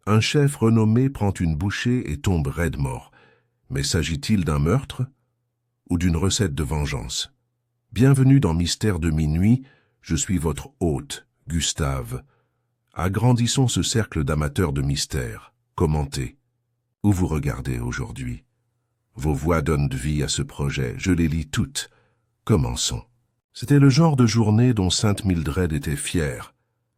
Un chef renommé prend une bouchée et tombe raide mort. Mais s'agit-il d'un meurtre ou d'une recette de vengeance? Bienvenue dans Mystère de minuit, je suis votre hôte, Gustave. Agrandissons ce cercle d'amateurs de mystères. Commentez. Où vous regardez aujourd'hui? Vos voix donnent vie à ce projet, je les lis toutes. Commençons. C'était le genre de journée dont Sainte Mildred était fière.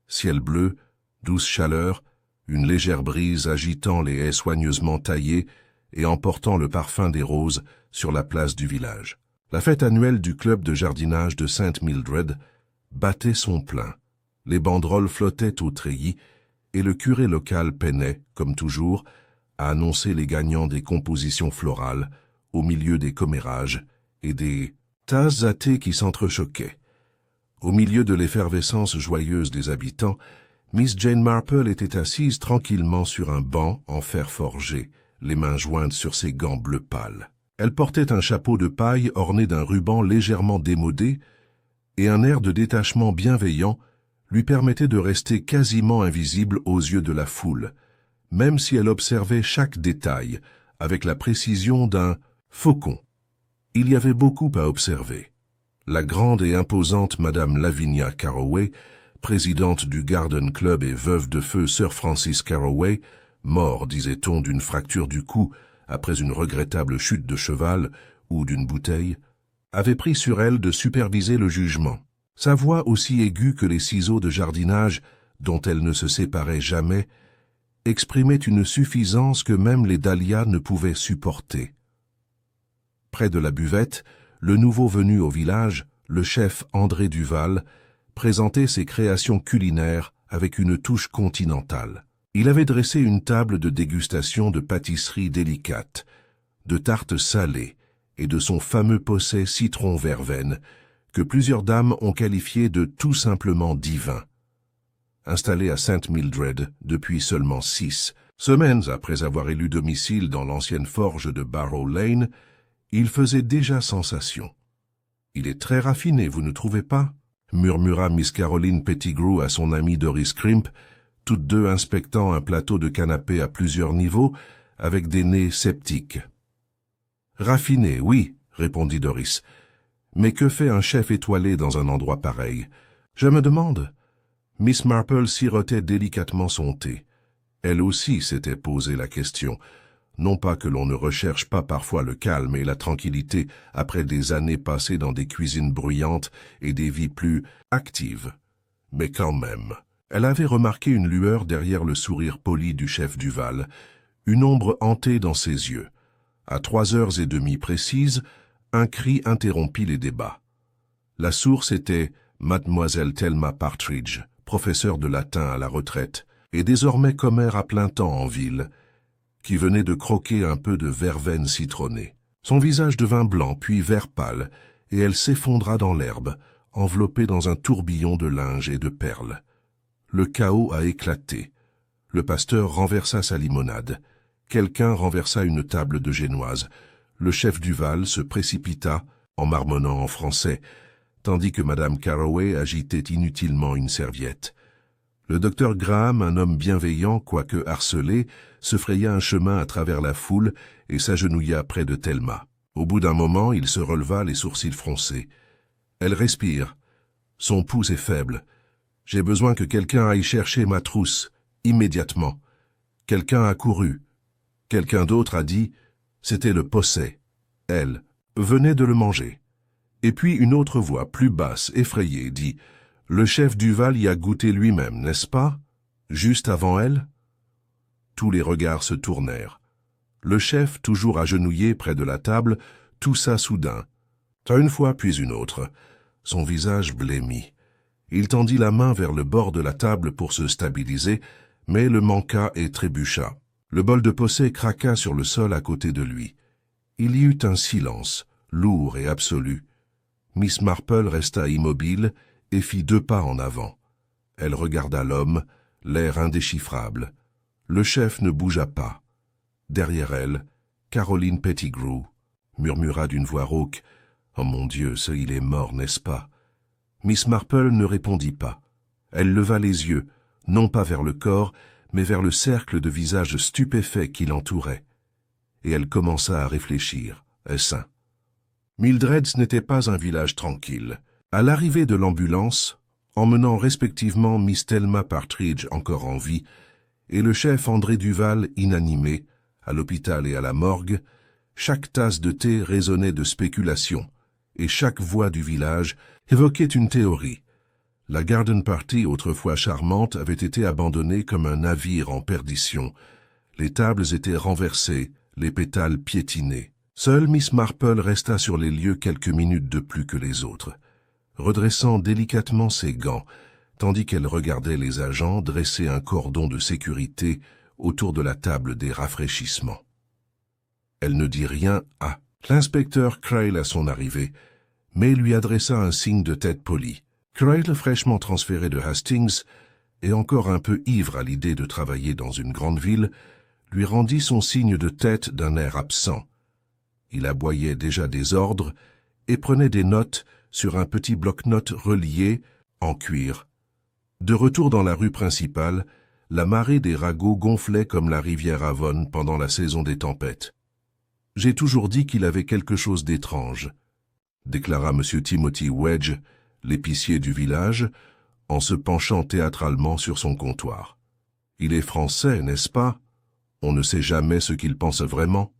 Ciel bleu, douce chaleur, une légère brise agitant les haies soigneusement taillées et emportant le parfum des roses sur la place du village. La fête annuelle du club de jardinage de Sainte Mildred battait son plein. Les banderoles flottaient au treillis et le curé local peinait, comme toujours, à annoncer les gagnants des compositions florales au milieu des commérages et des tasses à thé qui s'entrechoquaient. Au milieu de l'effervescence joyeuse des habitants, Miss Jane Marple était assise tranquillement sur un banc en fer forgé, les mains jointes sur ses gants bleu pâle. Elle portait un chapeau de paille orné d'un ruban légèrement démodé et un air de détachement bienveillant lui permettait de rester quasiment invisible aux yeux de la foule, même si elle observait chaque détail avec la précision d'un faucon. Il y avait beaucoup à observer. La grande et imposante Madame Lavinia Carroway, présidente du Garden Club et veuve de feu Sir Francis Carroway, mort, disait-on, d'une fracture du cou après une regrettable chute de cheval ou d'une bouteille, avait pris sur elle de superviser le jugement. Sa voix, aussi aiguë que les ciseaux de jardinage dont elle ne se séparait jamais, exprimait une suffisance que même les dahlias ne pouvaient supporter. Près de la buvette, le nouveau venu au village, le chef André Duval, présentait ses créations culinaires avec une touche continentale. Il avait dressé une table de dégustation de pâtisseries délicates, de tartes salées et de son fameux posset citron-verveine, que plusieurs dames ont qualifié de tout simplement divin. Installé à Sainte Mildred depuis seulement 6 semaines après avoir élu domicile dans l'ancienne forge de Barrow Lane, il faisait déjà sensation. « Il est très raffiné, vous ne trouvez pas ?» murmura Miss Caroline Pettigrew à son amie Doris Crimp, toutes deux inspectant un plateau de canapé à plusieurs niveaux, avec des nez sceptiques. « Raffiné, oui, » répondit Doris. « Mais que fait un chef étoilé dans un endroit pareil? Je me demande. » Miss Marple sirotait délicatement son thé. Elle aussi s'était posé la question. Non pas que l'on ne recherche pas parfois le calme et la tranquillité après des années passées dans des cuisines bruyantes et des vies plus actives. Mais quand même, elle avait remarqué une lueur derrière le sourire poli du chef Duval, une ombre hantée dans ses yeux. À 3h30 précises, un cri interrompit les débats. La source était Mademoiselle Thelma Partridge, professeure de latin à la retraite, et désormais commère à plein temps en ville, qui venait de croquer un peu de verveine citronnée. Son visage devint blanc puis vert pâle, et elle s'effondra dans l'herbe, enveloppée dans un tourbillon de linge et de perles. Le chaos a éclaté. Le pasteur renversa sa limonade. Quelqu'un renversa une table de génoise. Le chef Duval se précipita, en marmonnant en français, tandis que Madame Carroway agitait inutilement une serviette. Le docteur Graham, un homme bienveillant, quoique harcelé, se fraya un chemin à travers la foule et s'agenouilla près de Thelma. Au bout d'un moment, il se releva, les sourcils froncés. « Elle respire. Son pouls est faible. J'ai besoin que quelqu'un aille chercher ma trousse, immédiatement. » Quelqu'un a couru. Quelqu'un d'autre a dit « C'était le posset. Elle venait de le manger. » Et puis une autre voix, plus basse, effrayée, dit « Le chef Duval y a goûté lui-même, n'est-ce pas? Juste avant elle ?» Tous les regards se tournèrent. Le chef, toujours agenouillé près de la table, toussa soudain. Une fois puis une autre. Son visage blêmit. Il tendit la main vers le bord de la table pour se stabiliser, mais le manqua et trébucha. Le bol de posset craqua sur le sol à côté de lui. Il y eut un silence, lourd et absolu. Miss Marple resta immobile et fit 2 pas en avant. Elle regarda l'homme, l'air indéchiffrable. Le chef ne bougea pas. Derrière elle, Caroline Pettigrew murmura d'une voix rauque « Oh mon Dieu, il est mort, n'est-ce pas ?» Miss Marple ne répondit pas. Elle leva les yeux, non pas vers le corps, mais vers le cercle de visages stupéfaits qui l'entouraient. Et elle commença à réfléchir. Est-ce un? Mildred's n'était pas un village tranquille. À l'arrivée de l'ambulance, emmenant respectivement Miss Thelma Partridge encore en vie et le chef André Duval inanimé, à l'hôpital et à la morgue, chaque tasse de thé résonnait de spéculations, et chaque voix du village évoquait une théorie. La garden party, autrefois charmante, avait été abandonnée comme un navire en perdition. Les tables étaient renversées, les pétales piétinés. Seule Miss Marple resta sur les lieux quelques minutes de plus que les autres, redressant délicatement ses gants, tandis qu'elle regardait les agents dresser un cordon de sécurité autour de la table des rafraîchissements. Elle ne dit rien à l'inspecteur Crail à son arrivée, mais lui adressa un signe de tête poli. Crail, fraîchement transféré de Hastings, et encore un peu ivre à l'idée de travailler dans une grande ville, lui rendit son signe de tête d'un air absent. Il aboyait déjà des ordres et prenait des notes sur un petit bloc-notes relié en cuir. De retour dans la rue principale, la marée des ragots gonflait comme la rivière Avon pendant la saison des tempêtes. « J'ai toujours dit qu'il avait quelque chose d'étrange », déclara M. Timothy Wedge, l'épicier du village, en se penchant théâtralement sur son comptoir. « Il est français, n'est-ce pas? On ne sait jamais ce qu'il pense vraiment. »«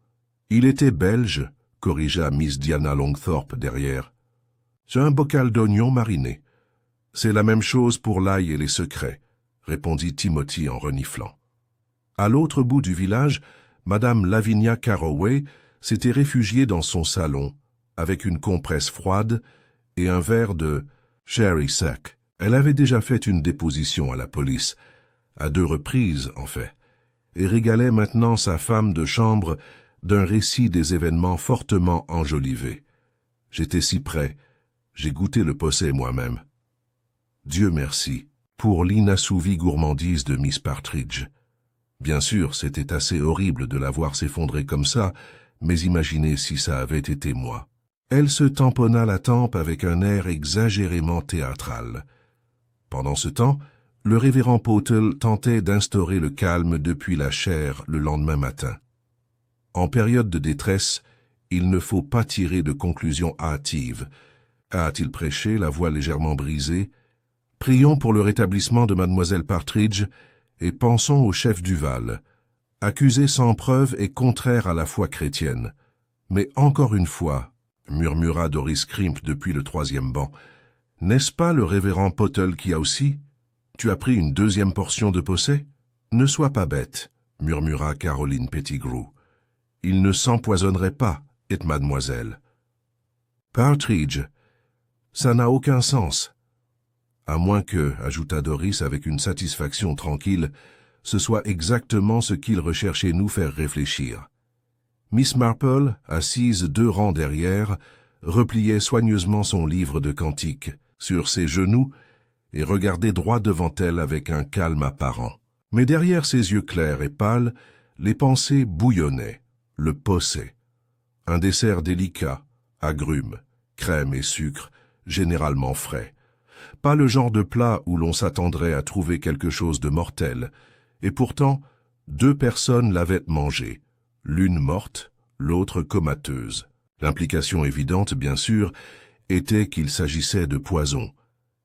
Il était belge, » corrigea Miss Diana Longthorpe derrière. « C'est un bocal d'oignons marinés. »« C'est la même chose pour l'ail et les secrets, » répondit Timothy en reniflant. À l'autre bout du village, Madame Lavinia Carroway s'était réfugiée dans son salon, avec une compresse froide et un verre de sherry sec. Elle avait déjà fait une déposition à la police, à 2 reprises en fait, et régalait maintenant sa femme de chambre d'un récit des événements fortement enjolivés. J'étais si près, j'ai goûté le posset moi-même. Dieu merci pour l'inassouvie gourmandise de Miss Partridge. Bien sûr, c'était assez horrible de la voir s'effondrer comme ça, mais imaginez si ça avait été moi. Elle se tamponna la tempe avec un air exagérément théâtral. Pendant ce temps, le révérend Potel tentait d'instaurer le calme depuis la chaire le lendemain matin. En période de détresse, il ne faut pas tirer de conclusions hâtives. A-t-il prêché, la voix légèrement brisée? Prions pour le rétablissement de mademoiselle Partridge et pensons au chef Duval. Accusé sans preuve et contraire à la foi chrétienne. Mais encore une fois, murmura Doris Crimp depuis le 3e banc, n'est-ce pas le révérend Potel qui a aussi? Tu as pris une 2e portion de posset? Ne sois pas bête, murmura Caroline Pettigrew. Il ne s'empoisonnerait pas, et mademoiselle. Partridge, ça n'a aucun sens. À moins que, ajouta Doris avec une satisfaction tranquille, ce soit exactement ce qu'il recherchait nous faire réfléchir. Miss Marple, assise 2 rangs derrière, repliait soigneusement son livre de cantiques sur ses genoux et regardait droit devant elle avec un calme apparent. Mais derrière ses yeux clairs et pâles, les pensées bouillonnaient. Le posset. Un dessert délicat, agrumes, crème et sucre, généralement frais. Pas le genre de plat où l'on s'attendrait à trouver quelque chose de mortel. Et pourtant, 2 personnes l'avaient mangé, l'une morte, l'autre comateuse. L'implication évidente, bien sûr, était qu'il s'agissait de poison.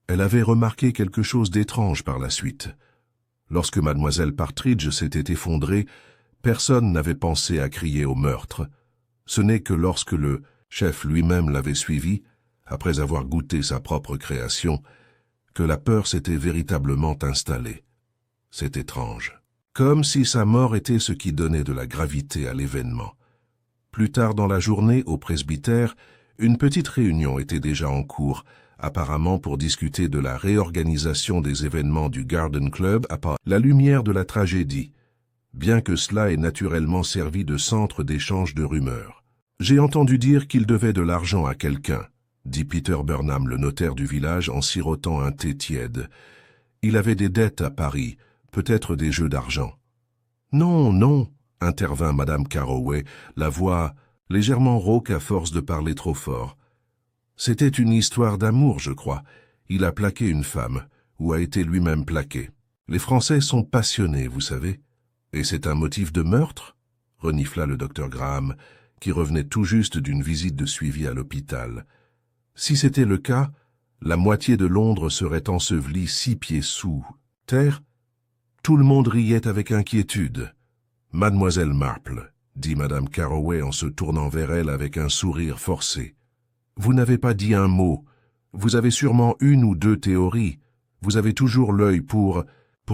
Elle avait remarqué quelque chose d'étrange par la suite. Lorsque mademoiselle Partridge s'était effondrée, personne n'avait pensé à crier au meurtre. Ce n'est que lorsque le chef lui-même l'avait suivi, après avoir goûté sa propre création, que la peur s'était véritablement installée. C'est étrange. Comme si sa mort était ce qui donnait de la gravité à l'événement. Plus tard dans la journée, au presbytère, une petite réunion était déjà en cours, apparemment pour discuter de la réorganisation des événements du Garden Club à la lumière de la tragédie, bien que cela ait naturellement servi de centre d'échange de rumeurs. « J'ai entendu dire qu'il devait de l'argent à quelqu'un », dit Peter Burnham, le notaire du village, en sirotant un thé tiède. « Il avait des dettes à Paris, peut-être des jeux d'argent. »« Non, non !» intervint Madame Carroway, la voix légèrement rauque à force de parler trop fort. « C'était une histoire d'amour, je crois. Il a plaqué une femme, ou a été lui-même plaqué. Les Français sont passionnés, vous savez. Et c'est un motif de meurtre? Renifla le docteur Graham, qui revenait tout juste d'une visite de suivi à l'hôpital. Si c'était le cas, la moitié de Londres serait ensevelie 6 pieds sous terre. Tout le monde riait avec inquiétude. « Mademoiselle Marple, » dit Madame Carroway en se tournant vers elle avec un sourire forcé. « Vous n'avez pas dit un mot. Vous avez sûrement une ou deux théories. Vous avez toujours l'œil pour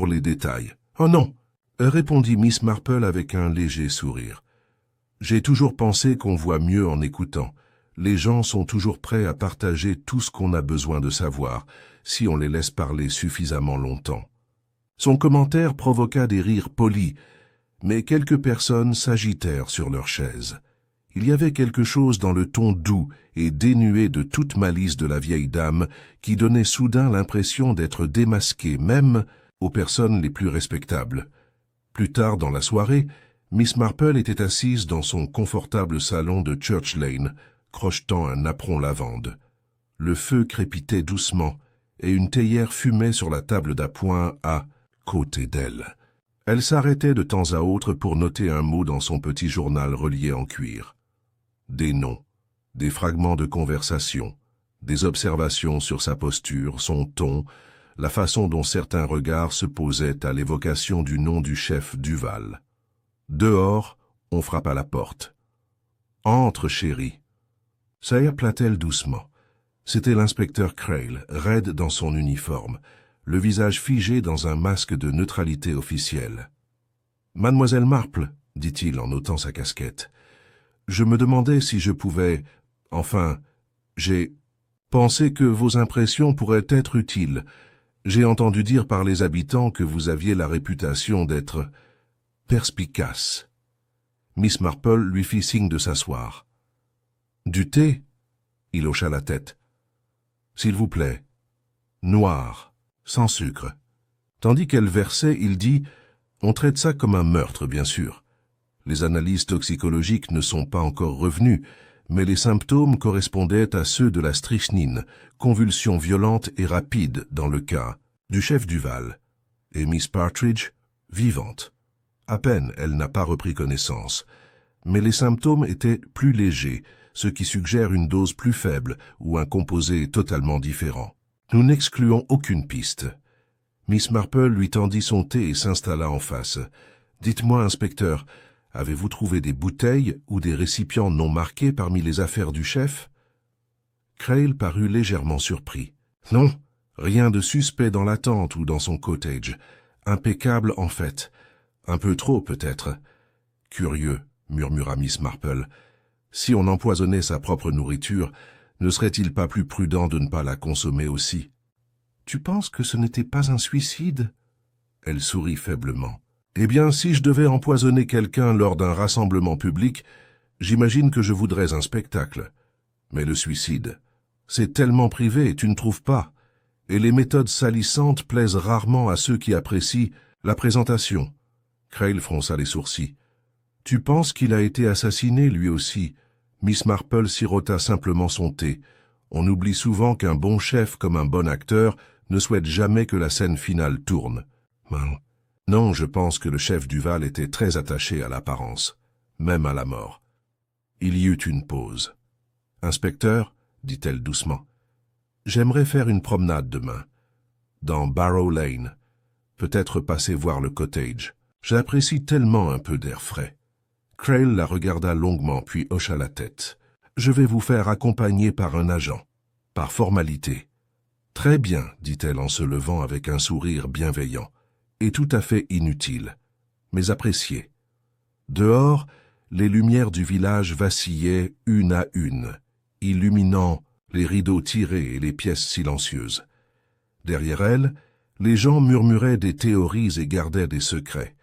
les détails. »« Oh non !» répondit Miss Marple avec un léger sourire. « J'ai toujours pensé qu'on voit mieux en écoutant. Les gens sont toujours prêts à partager tout ce qu'on a besoin de savoir, si on les laisse parler suffisamment longtemps. » Son commentaire provoqua des rires polis, mais quelques personnes s'agitèrent sur leurs chaises. Il y avait quelque chose dans le ton doux et dénué de toute malice de la vieille dame qui donnait soudain l'impression d'être démasquée même aux personnes les plus respectables. Plus tard dans la soirée, Miss Marple était assise dans son confortable salon de Church Lane, crochetant un napperon lavande. Le feu crépitait doucement et une théière fumait sur la table d'appoint à côté d'elle. Elle s'arrêtait de temps à autre pour noter un mot dans son petit journal relié en cuir. Des noms, des fragments de conversation, des observations sur sa posture, son ton, la façon dont certains regards se posaient à l'évocation du nom du chef Duval. Dehors, on frappe à la porte. « Entre, chérie. » Sayer Platel doucement. C'était l'inspecteur Crail, raide dans son uniforme, le visage figé dans un masque de neutralité officielle. « Mademoiselle Marple, » dit-il en ôtant sa casquette, « je me demandais si je pouvais... Enfin, j'ai pensé que vos impressions pourraient être utiles. J'ai entendu dire par les habitants que vous aviez la réputation d'être perspicace. » Miss Marple lui fit signe de s'asseoir. « Du thé ?» Il hocha la tête. « S'il vous plaît. Noir. Sans sucre. » Tandis qu'elle versait, il dit « On traite ça comme un meurtre, bien sûr. Les analyses toxicologiques ne sont pas encore revenues, mais les symptômes correspondaient à ceux de la strychnine, convulsions violentes et rapides dans le cas du chef Duval, et Miss Partridge, vivante. À peine elle n'a pas repris connaissance, mais les symptômes étaient plus légers, ce qui suggère une dose plus faible ou un composé totalement différent. Nous n'excluons aucune piste. » Miss Marple lui tendit son thé et s'installa en face. « Dites-moi, inspecteur, avez-vous trouvé des bouteilles ou des récipients non marqués parmi les affaires du chef ?» Crail parut légèrement surpris. « Non, rien de suspect dans la tente ou dans son cottage. Impeccable en fait. Un peu trop peut-être. »« Curieux, » murmura Miss Marple. « Si on empoisonnait sa propre nourriture, ne serait-il pas plus prudent de ne pas la consommer aussi ?»« Tu penses que ce n'était pas un suicide ?» Elle sourit faiblement. « Eh bien, si je devais empoisonner quelqu'un lors d'un rassemblement public, j'imagine que je voudrais un spectacle. Mais le suicide, c'est tellement privé, tu ne trouves pas? Et les méthodes salissantes plaisent rarement à ceux qui apprécient la présentation. » Crail fronça les sourcils. « Tu penses qu'il a été assassiné, lui aussi ?» Miss Marple sirota simplement son thé. On oublie souvent qu'un bon chef comme un bon acteur ne souhaite jamais que la scène finale tourne. Non, je pense que le chef Duval était très attaché à l'apparence, même à la mort. Il y eut une pause. « Inspecteur, » dit-elle doucement, « j'aimerais faire une promenade demain, dans Barrow Lane, peut-être passer voir le cottage. J'apprécie tellement un peu d'air frais. » Crail la regarda longuement, puis hocha la tête. « Je vais vous faire accompagner par un agent, par formalité. »« Très bien, » dit-elle en se levant avec un sourire bienveillant, « et tout à fait inutile, mais apprécié. » Dehors, les lumières du village vacillaient une à une, illuminant les rideaux tirés et les pièces silencieuses. Derrière elle, les gens murmuraient des théories et gardaient des secrets.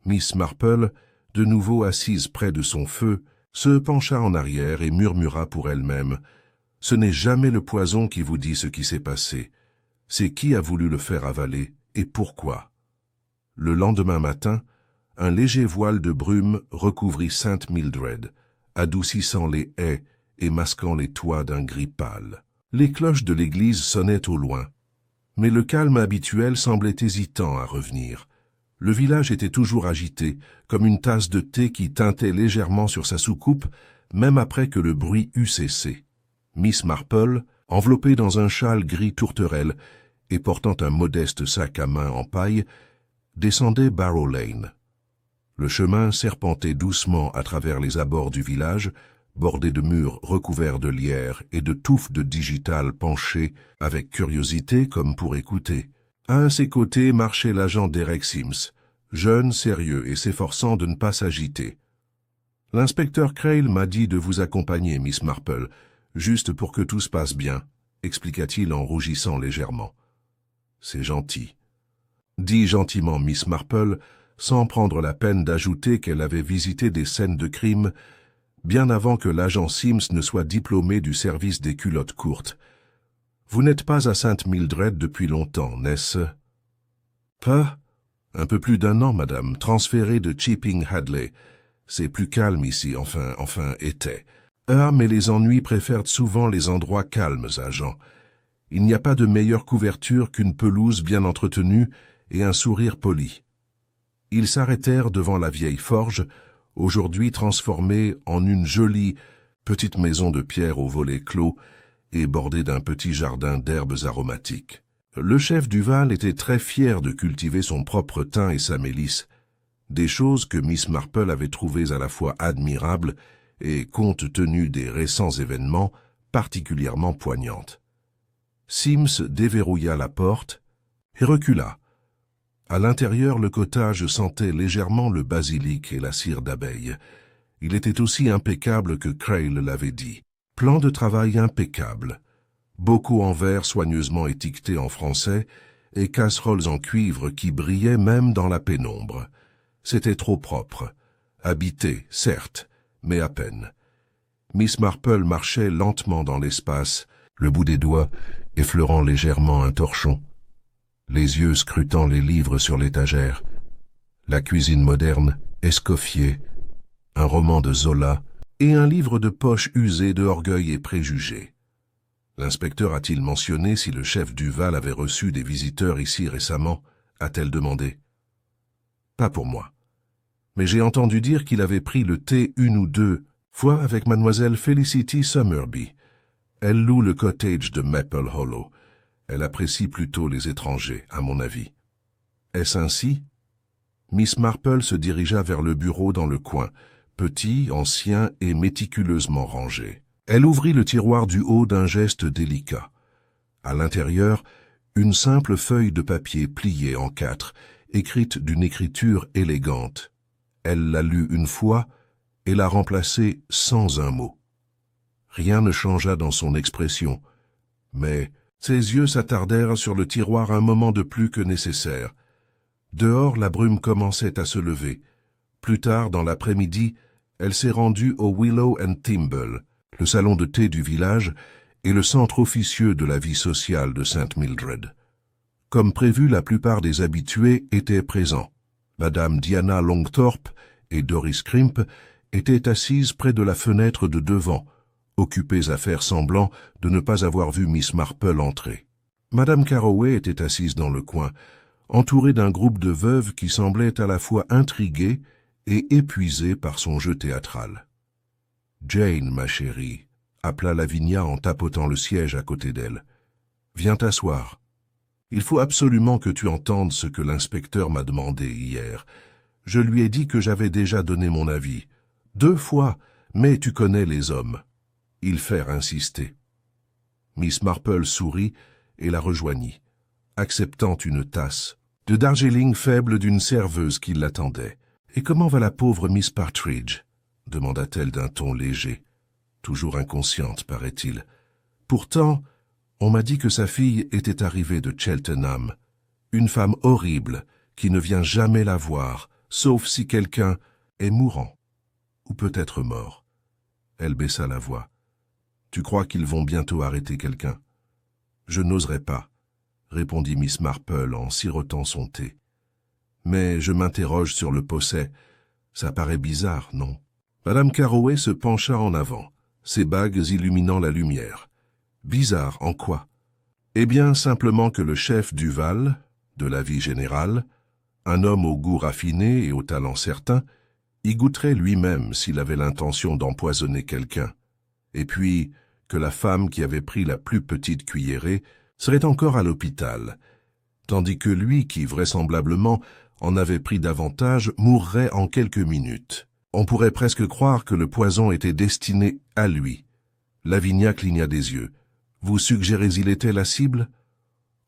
Miss Marple, de nouveau assise près de son feu, se pencha en arrière et murmura pour elle-même « Ce n'est jamais le poison qui vous dit ce qui s'est passé. C'est qui a voulu le faire avaler et pourquoi. » Le lendemain matin, un léger voile de brume recouvrit Sainte Mildred, adoucissant les haies et masquant les toits d'un gris pâle. Les cloches de l'église sonnaient au loin. Mais le calme habituel semblait hésitant à revenir. Le village était toujours agité, comme une tasse de thé qui tintait légèrement sur sa soucoupe, même après que le bruit eut cessé. Miss Marple, enveloppée dans un châle gris tourterelle et portant un modeste sac à main en paille, descendait Barrow Lane. Le chemin serpentait doucement à travers les abords du village, bordé de murs recouverts de lierre et de touffes de digital penchées avec curiosité comme pour écouter. À ses côtés marchait l'agent Derek Sims, jeune, sérieux et s'efforçant de ne pas s'agiter. « L'inspecteur Crail m'a dit de vous accompagner, Miss Marple, juste pour que tout se passe bien, » expliqua-t-il en rougissant légèrement. « C'est gentil. » dit gentiment Miss Marple, sans prendre la peine d'ajouter qu'elle avait visité des scènes de crime bien avant que l'agent Sims ne soit diplômé du service des culottes courtes. « Vous n'êtes pas à Saint Mildred depuis longtemps, n'est-ce? »« Pas. Un peu plus d'1 an, madame, transféré de Chipping Hadley. C'est plus calme ici, enfin, était. Ah, mais les ennuis préfèrent souvent les endroits calmes, agent. Il n'y a pas de meilleure couverture qu'une pelouse bien entretenue et un sourire poli. » Ils s'arrêtèrent devant la vieille forge, aujourd'hui transformée en une jolie petite maison de pierre aux volets clos et bordée d'un petit jardin d'herbes aromatiques. Le chef du Val était très fier de cultiver son propre thym et sa mélisse, des choses que Miss Marple avait trouvées à la fois admirables et, compte tenu des récents événements, particulièrement poignantes. Sims déverrouilla la porte et recula. À l'intérieur, le cottage sentait légèrement le basilic et la cire d'abeille. Il était aussi impeccable que Crail l'avait dit. Plan de travail impeccable. Bocaux en verre soigneusement étiquetés en français et casseroles en cuivre qui brillaient même dans la pénombre. C'était trop propre. Habité, certes, mais à peine. Miss Marple marchait lentement dans l'espace, le bout des doigts effleurant légèrement un torchon, les yeux scrutant les livres sur l'étagère, la cuisine moderne, Escoffier, un roman de Zola et un livre de poche usé de orgueil et préjugés. L'inspecteur a-t-il mentionné si le chef du Val avait reçu des visiteurs ici récemment, a-t-elle demandé. Pas pour moi. Mais j'ai entendu dire qu'il avait pris le thé 1 ou 2 fois avec mademoiselle Felicity Summerby. Elle loue le cottage de Maple Hollow. Elle apprécie plutôt les étrangers, à mon avis. Est-ce ainsi? Miss Marple se dirigea vers le bureau dans le coin, petit, ancien et méticuleusement rangé. Elle ouvrit le tiroir du haut d'un geste délicat. À l'intérieur, une simple feuille de papier pliée en 4, écrite d'une écriture élégante. Elle la lut une fois et la remplaçait sans un mot. Rien ne changea dans son expression, mais ses yeux s'attardèrent sur le tiroir un moment de plus que nécessaire. Dehors, la brume commençait à se lever. Plus tard, dans l'après-midi, elle s'est rendue au Willow and Thimble, le salon de thé du village et le centre officieux de la vie sociale de Saint Mildred. Comme prévu, la plupart des habitués étaient présents. Madame Diana Longthorpe et Doris Crimp étaient assises près de la fenêtre de devant, occupées à faire semblant de ne pas avoir vu Miss Marple entrer. Madame Carroway était assise dans le coin, entourée d'un groupe de veuves qui semblaient à la fois intriguées et épuisées par son jeu théâtral. « Jane, ma chérie », appela Lavinia en tapotant le siège à côté d'elle. « Viens t'asseoir. Il faut absolument que tu entendes ce que l'inspecteur m'a demandé hier. Je lui ai dit que j'avais déjà donné mon avis. 2 fois, mais tu connais les hommes. » Ils firent insister. Miss Marple sourit et la rejoignit, acceptant une tasse de Darjeeling faible d'une serveuse qui l'attendait. « Et comment va la pauvre Miss Partridge ?» demanda-t-elle d'un ton léger. Toujours inconsciente, paraît-il. Pourtant, on m'a dit que sa fille était arrivée de Cheltenham. Une femme horrible qui ne vient jamais la voir, sauf si quelqu'un est mourant, ou peut-être mort. Elle baissa la voix. « Tu crois qu'ils vont bientôt arrêter quelqu'un ?»« Je n'oserais pas, » répondit Miss Marple en sirotant son thé. « Mais je m'interroge sur le procès. Ça paraît bizarre, non ?» Madame Carroway se pencha en avant, ses bagues illuminant la lumière. « Bizarre, en quoi ?» Eh bien, simplement que le chef Duval, de la vie générale, un homme au goût raffiné et au talent certain, y goûterait lui-même s'il avait l'intention d'empoisonner quelqu'un. Et puis, que la femme qui avait pris la plus petite cuillerée serait encore à l'hôpital, tandis que lui qui, vraisemblablement, en avait pris davantage, mourrait en quelques minutes. On pourrait presque croire que le poison était destiné à lui. Lavinia cligna des yeux. « Vous suggérez-il était la cible ?»«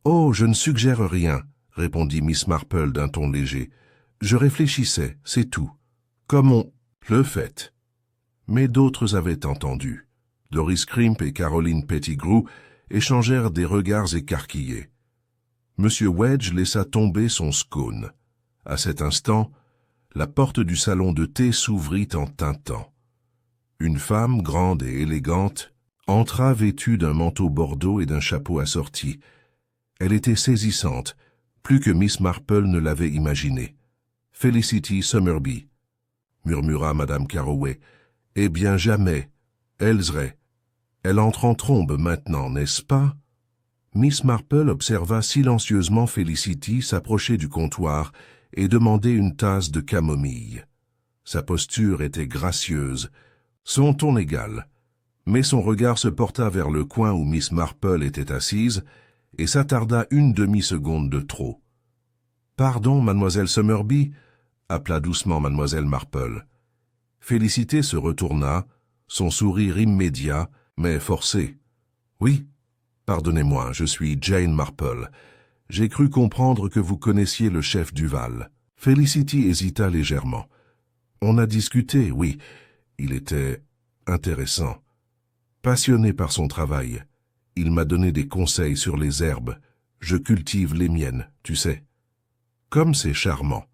Oh, je ne suggère rien, » répondit Miss Marple d'un ton léger. « Je réfléchissais, c'est tout. Comme on le fait. » Mais d'autres avaient entendu. Doris Crimp et Caroline Pettigrew échangèrent des regards écarquillés. Monsieur Wedge laissa tomber son scone. À cet instant, la porte du salon de thé s'ouvrit en tintant. Une femme, grande et élégante, entra vêtue d'un manteau bordeaux et d'un chapeau assorti. Elle était saisissante, plus que Miss Marple ne l'avait imaginé. « Felicity Summerby », murmura Madame Carroway. « Eh bien jamais. Aylesbury. Elle entre en trombe maintenant, n'est-ce pas ?» Miss Marple observa silencieusement Felicity s'approcher du comptoir et demander une tasse de camomille. Sa posture était gracieuse, son ton égal, mais son regard se porta vers le coin où Miss Marple était assise et s'attarda une demi-seconde de trop. « Pardon, mademoiselle Summerby » appela doucement mademoiselle Marple. Félicité se retourna, son sourire immédiat, mais forcé. « Oui, pardonnez-moi, je suis Jane Marple. J'ai cru comprendre que vous connaissiez le chef Duval. » Felicity hésita légèrement. « On a discuté, oui. Il était intéressant. Passionné par son travail. Il m'a donné des conseils sur les herbes. Je cultive les miennes, tu sais. Comme c'est charmant.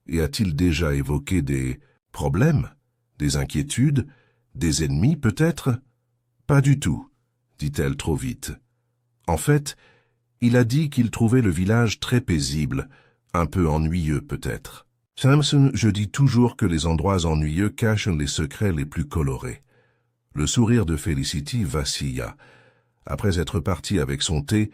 Et a-t-il déjà évoqué des problèmes, des inquiétudes, des ennemis peut-être ? Pas du tout, dit-elle trop vite. En fait, il a dit qu'il trouvait le village très paisible, un peu ennuyeux peut-être. Samson, je dis toujours que les endroits ennuyeux cachent les secrets les plus colorés. Le sourire de Felicity vacilla. Après être partie avec son thé,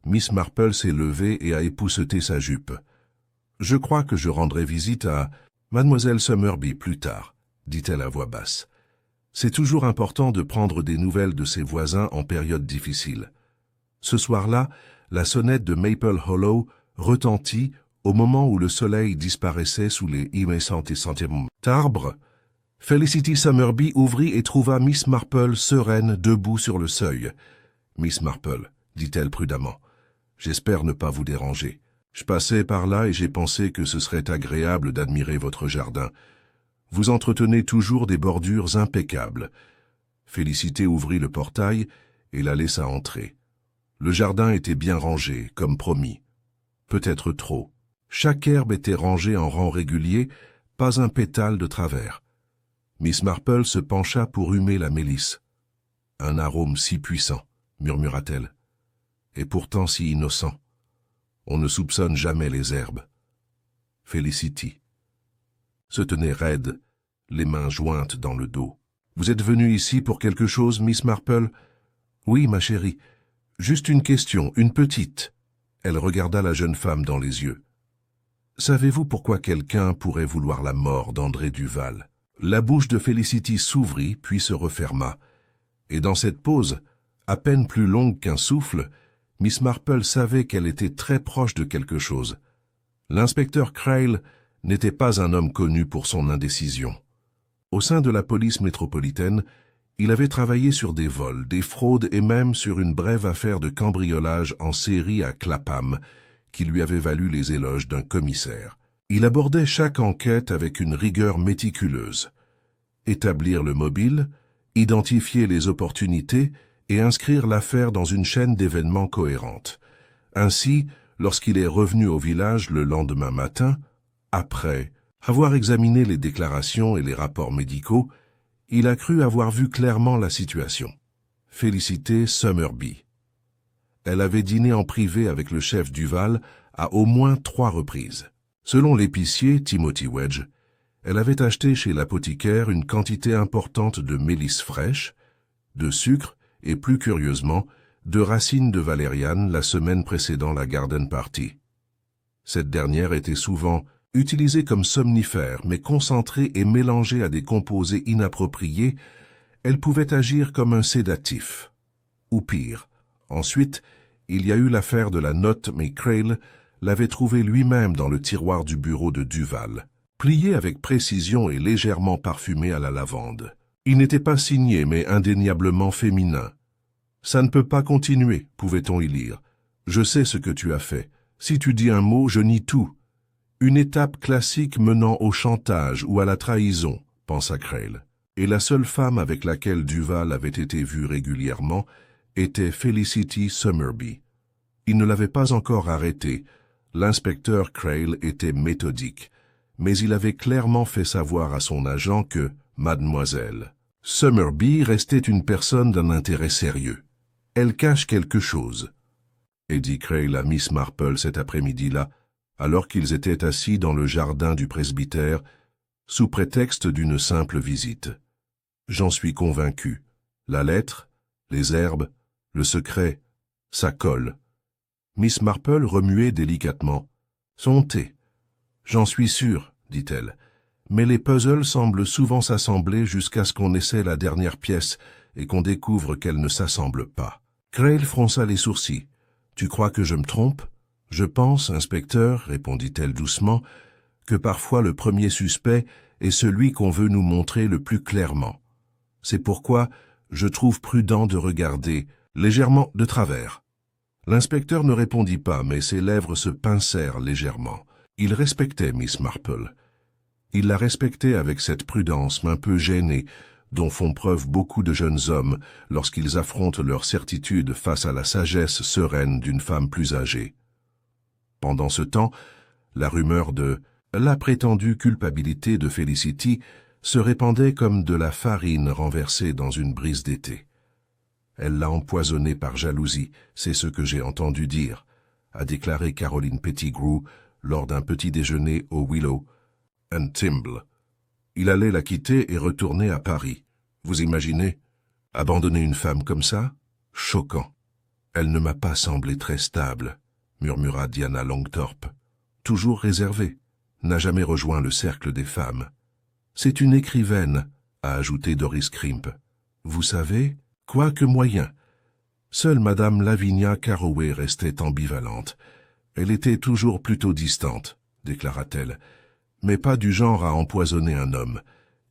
Miss Marple s'est levée et a épousseté sa jupe. « Je crois que je rendrai visite à Mademoiselle Summerby plus tard, » dit-elle à voix basse. « C'est toujours important de prendre des nouvelles de ses voisins en période difficile. » Ce soir-là, la sonnette de Maple Hollow retentit au moment où le soleil disparaissait sous les immenses arbres. Felicity Summerby ouvrit et trouva Miss Marple sereine debout sur le seuil. « Miss Marple, » dit-elle prudemment, « j'espère ne pas vous déranger. Je passais par là et j'ai pensé que ce serait agréable d'admirer votre jardin. Vous entretenez toujours des bordures impeccables. » Félicité ouvrit le portail et la laissa entrer. Le jardin était bien rangé, comme promis. Peut-être trop. Chaque herbe était rangée en rang régulier, pas un pétale de travers. Miss Marple se pencha pour humer la mélisse. « Un arôme si puissant, » murmura-t-elle, « et pourtant si innocent. On ne soupçonne jamais les herbes. » Felicity se tenait raide, les mains jointes dans le dos. « Vous êtes venue ici pour quelque chose, Miss Marple ?»« Oui, ma chérie. Juste une question, une petite. » Elle regarda la jeune femme dans les yeux. « Savez-vous pourquoi quelqu'un pourrait vouloir la mort d'André Duval ?» La bouche de Felicity s'ouvrit puis se referma, et dans cette pause, à peine plus longue qu'un souffle, Miss Marple savait qu'elle était très proche de quelque chose. L'inspecteur Crail n'était pas un homme connu pour son indécision. Au sein de la police métropolitaine, il avait travaillé sur des vols, des fraudes et même sur une brève affaire de cambriolage en série à Clapham, qui lui avait valu les éloges d'un commissaire. Il abordait chaque enquête avec une rigueur méticuleuse. Établir le mobile, identifier les opportunités et inscrire l'affaire dans une chaîne d'événements cohérente. Ainsi, lorsqu'il est revenu au village le lendemain matin, après avoir examiné les déclarations et les rapports médicaux, il a cru avoir vu clairement la situation. Félicité Summerby. Elle avait dîné en privé avec le chef Duval à au moins 3 reprises. Selon l'épicier Timothy Wedge, elle avait acheté chez l'apothicaire une quantité importante de mélisse fraîche, de sucre et, plus curieusement, de racines de valériane la semaine précédant la garden party. Cette dernière était souvent utilisée comme somnifère, mais concentrée et mélangée à des composés inappropriés, elle pouvait agir comme un sédatif. Ou pire. Ensuite, il y a eu l'affaire de la note, mais Crail l'avait trouvée lui-même dans le tiroir du bureau de Duval, pliée avec précision et légèrement parfumée à la lavande. Il n'était pas signé, mais indéniablement féminin. « Ça ne peut pas continuer », pouvait-on y lire. « Je sais ce que tu as fait. Si tu dis un mot, je nie tout. » Une étape classique menant au chantage ou à la trahison, pensa Crail. Et la seule femme avec laquelle Duval avait été vu régulièrement était Felicity Summerby. Il ne l'avait pas encore arrêtée. L'inspecteur Crail était méthodique, mais il avait clairement fait savoir à son agent que Mademoiselle Summerby restait une personne d'un intérêt sérieux. Elle cache quelque chose, et dit Crail à Miss Marple cet après-midi-là, alors qu'ils étaient assis dans le jardin du presbytère, sous prétexte d'une simple visite. J'en suis convaincu. La lettre, les herbes, le secret, ça colle. Miss Marple remuait délicatement. Son thé. J'en suis sûre, dit-elle. Mais les puzzles semblent souvent s'assembler jusqu'à ce qu'on essaie la dernière pièce et qu'on découvre qu'elle ne s'assemble pas. Crail fronça les sourcils. Tu crois que je me trompe? Je pense, inspecteur, répondit-elle doucement, que parfois le premier suspect est celui qu'on veut nous montrer le plus clairement. C'est pourquoi je trouve prudent de regarder légèrement de travers. L'inspecteur ne répondit pas, mais ses lèvres se pincèrent légèrement. Il respectait Miss Marple. Il la respectait avec cette prudence un peu gênée, dont font preuve beaucoup de jeunes hommes lorsqu'ils affrontent leur certitude face à la sagesse sereine d'une femme plus âgée. Pendant ce temps, la rumeur de la prétendue culpabilité de Felicity se répandait comme de la farine renversée dans une brise d'été. Elle l'a empoisonné par jalousie, c'est ce que j'ai entendu dire, a déclaré Caroline Pettigrew lors d'un petit déjeuner au Willow and Timble. Il allait la quitter et retourner à Paris. Vous imaginez? Abandonner une femme comme ça? Choquant. Elle ne m'a pas semblé très stable, murmura Diana Longthorpe. Toujours réservée, n'a jamais rejoint le cercle des femmes. C'est une écrivaine, a ajouté Doris Crimp. Vous savez, quoique moyen. Seule Madame Lavinia Carroway restait ambivalente. Elle était toujours plutôt distante, déclara-t-elle, mais pas du genre à empoisonner un homme.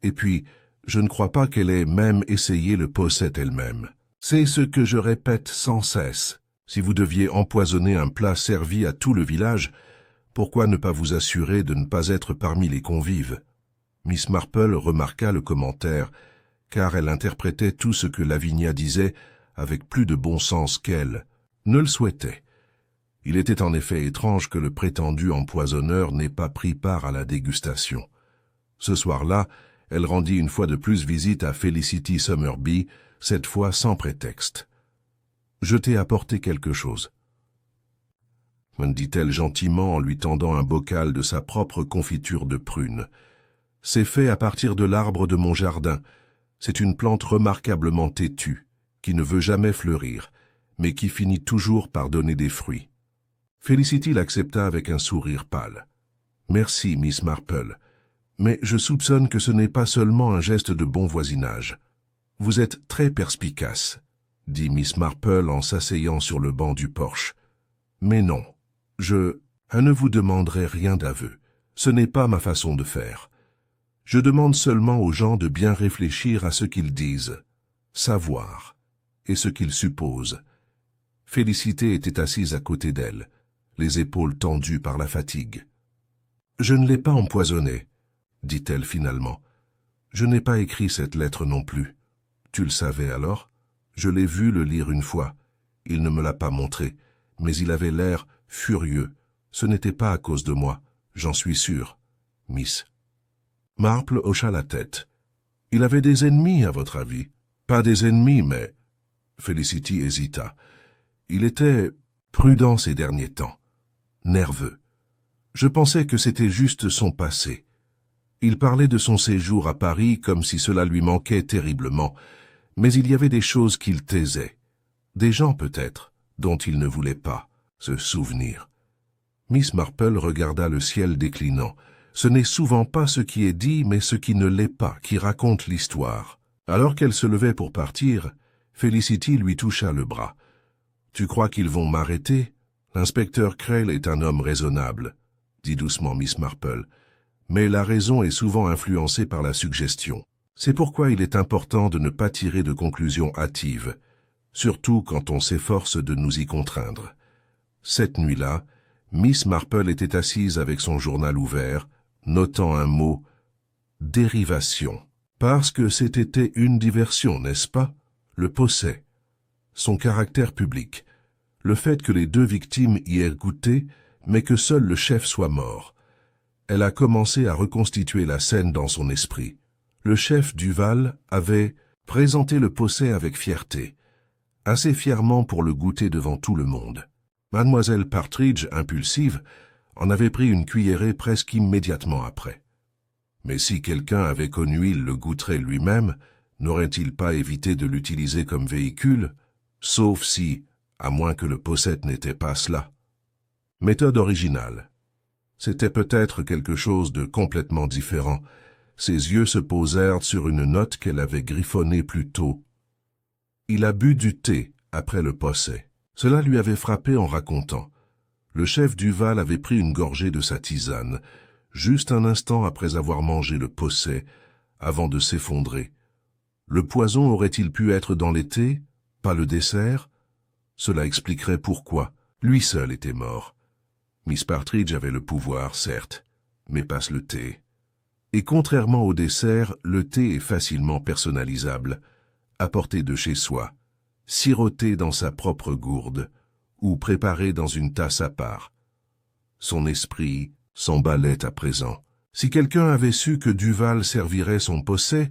Et puis, je ne crois pas qu'elle ait même essayé le posset elle-même. C'est ce que je répète sans cesse. Si vous deviez empoisonner un plat servi à tout le village, pourquoi ne pas vous assurer de ne pas être parmi les convives? Miss Marple remarqua le commentaire, car elle interprétait tout ce que Lavinia disait avec plus de bon sens qu'elle ne le souhaitait. Il était en effet étrange que le prétendu empoisonneur n'ait pas pris part à la dégustation. Ce soir-là, elle rendit une fois de plus visite à Felicity Summerby, cette fois sans prétexte. « Je t'ai apporté quelque chose. » me dit-elle gentiment en lui tendant un bocal de sa propre confiture de prunes. « C'est fait à partir de l'arbre de mon jardin. C'est une plante remarquablement têtue, qui ne veut jamais fleurir, mais qui finit toujours par donner des fruits. » Felicity l'accepta avec un sourire pâle. « Merci, Miss Marple, mais je soupçonne que ce n'est pas seulement un geste de bon voisinage. Vous êtes très perspicace, » dit Miss Marple en s'asseyant sur le banc du porche. « Mais non, je ne vous demanderai rien d'aveu. Ce n'est pas ma façon de faire. Je demande seulement aux gens de bien réfléchir à ce qu'ils disent, savoir, et ce qu'ils supposent. » Félicité était assise à côté d'elle, les épaules tendues par la fatigue. « Je ne l'ai pas empoisonné, » dit-elle finalement. « Je n'ai pas écrit cette lettre non plus. Tu le savais alors? Je l'ai vu le lire une fois. Il ne me l'a pas montré, mais il avait l'air furieux. Ce n'était pas à cause de moi, j'en suis sûr, Miss. » Marple hocha la tête. « Il avait des ennemis, à votre avis? »« Pas des ennemis, mais... » Felicity hésita. Il était prudent ces derniers temps, nerveux. Je pensais que c'était juste son passé. Il parlait de son séjour à Paris comme si cela lui manquait terriblement, mais il y avait des choses qu'il taisait. Des gens peut-être, dont il ne voulait pas se souvenir. Miss Marple regarda le ciel déclinant. Ce n'est souvent pas ce qui est dit, mais ce qui ne l'est pas, qui raconte l'histoire. Alors qu'elle se levait pour partir, Felicity lui toucha le bras. « Tu crois qu'ils vont m'arrêter? L'inspecteur Krell est un homme raisonnable, » dit doucement Miss Marple. « Mais la raison est souvent influencée par la suggestion. C'est pourquoi il est important de ne pas tirer de conclusions hâtives, surtout quand on s'efforce de nous y contraindre. » Cette nuit-là, Miss Marple était assise avec son journal ouvert, notant un mot « dérivation ». Parce que c'était une diversion, n'est-ce pas? Le procès, son caractère public, le fait que les deux victimes y aient goûté, mais que seul le chef soit mort. Elle a commencé à reconstituer la scène dans son esprit. Le chef Duval avait présenté le procès avec fierté, assez fièrement pour le goûter devant tout le monde. Mademoiselle Partridge, impulsive, en avait pris une cuillerée presque immédiatement après. Mais si quelqu'un avait connu, il le goûterait lui-même, n'aurait-il pas évité de l'utiliser comme véhicule, sauf si, à moins que le possède n'était pas cela. Méthode originale. C'était peut-être quelque chose de complètement différent. Ses yeux se posèrent sur une note qu'elle avait griffonnée plus tôt. Il a bu du thé après le procès. Cela lui avait frappé en racontant. Le chef Duval avait pris une gorgée de sa tisane, juste un instant après avoir mangé le procès, avant de s'effondrer. Le poison aurait-il pu être dans les thés, pas le dessert? Cela expliquerait pourquoi. Lui seul était mort. Miss Partridge avait le pouvoir, certes, mais passe le thé. Et contrairement au dessert, le thé est facilement personnalisable, apporté de chez soi, siroté dans sa propre gourde, ou préparé dans une tasse à part. Son esprit s'emballait à présent. Si quelqu'un avait su que Duval servirait son procès,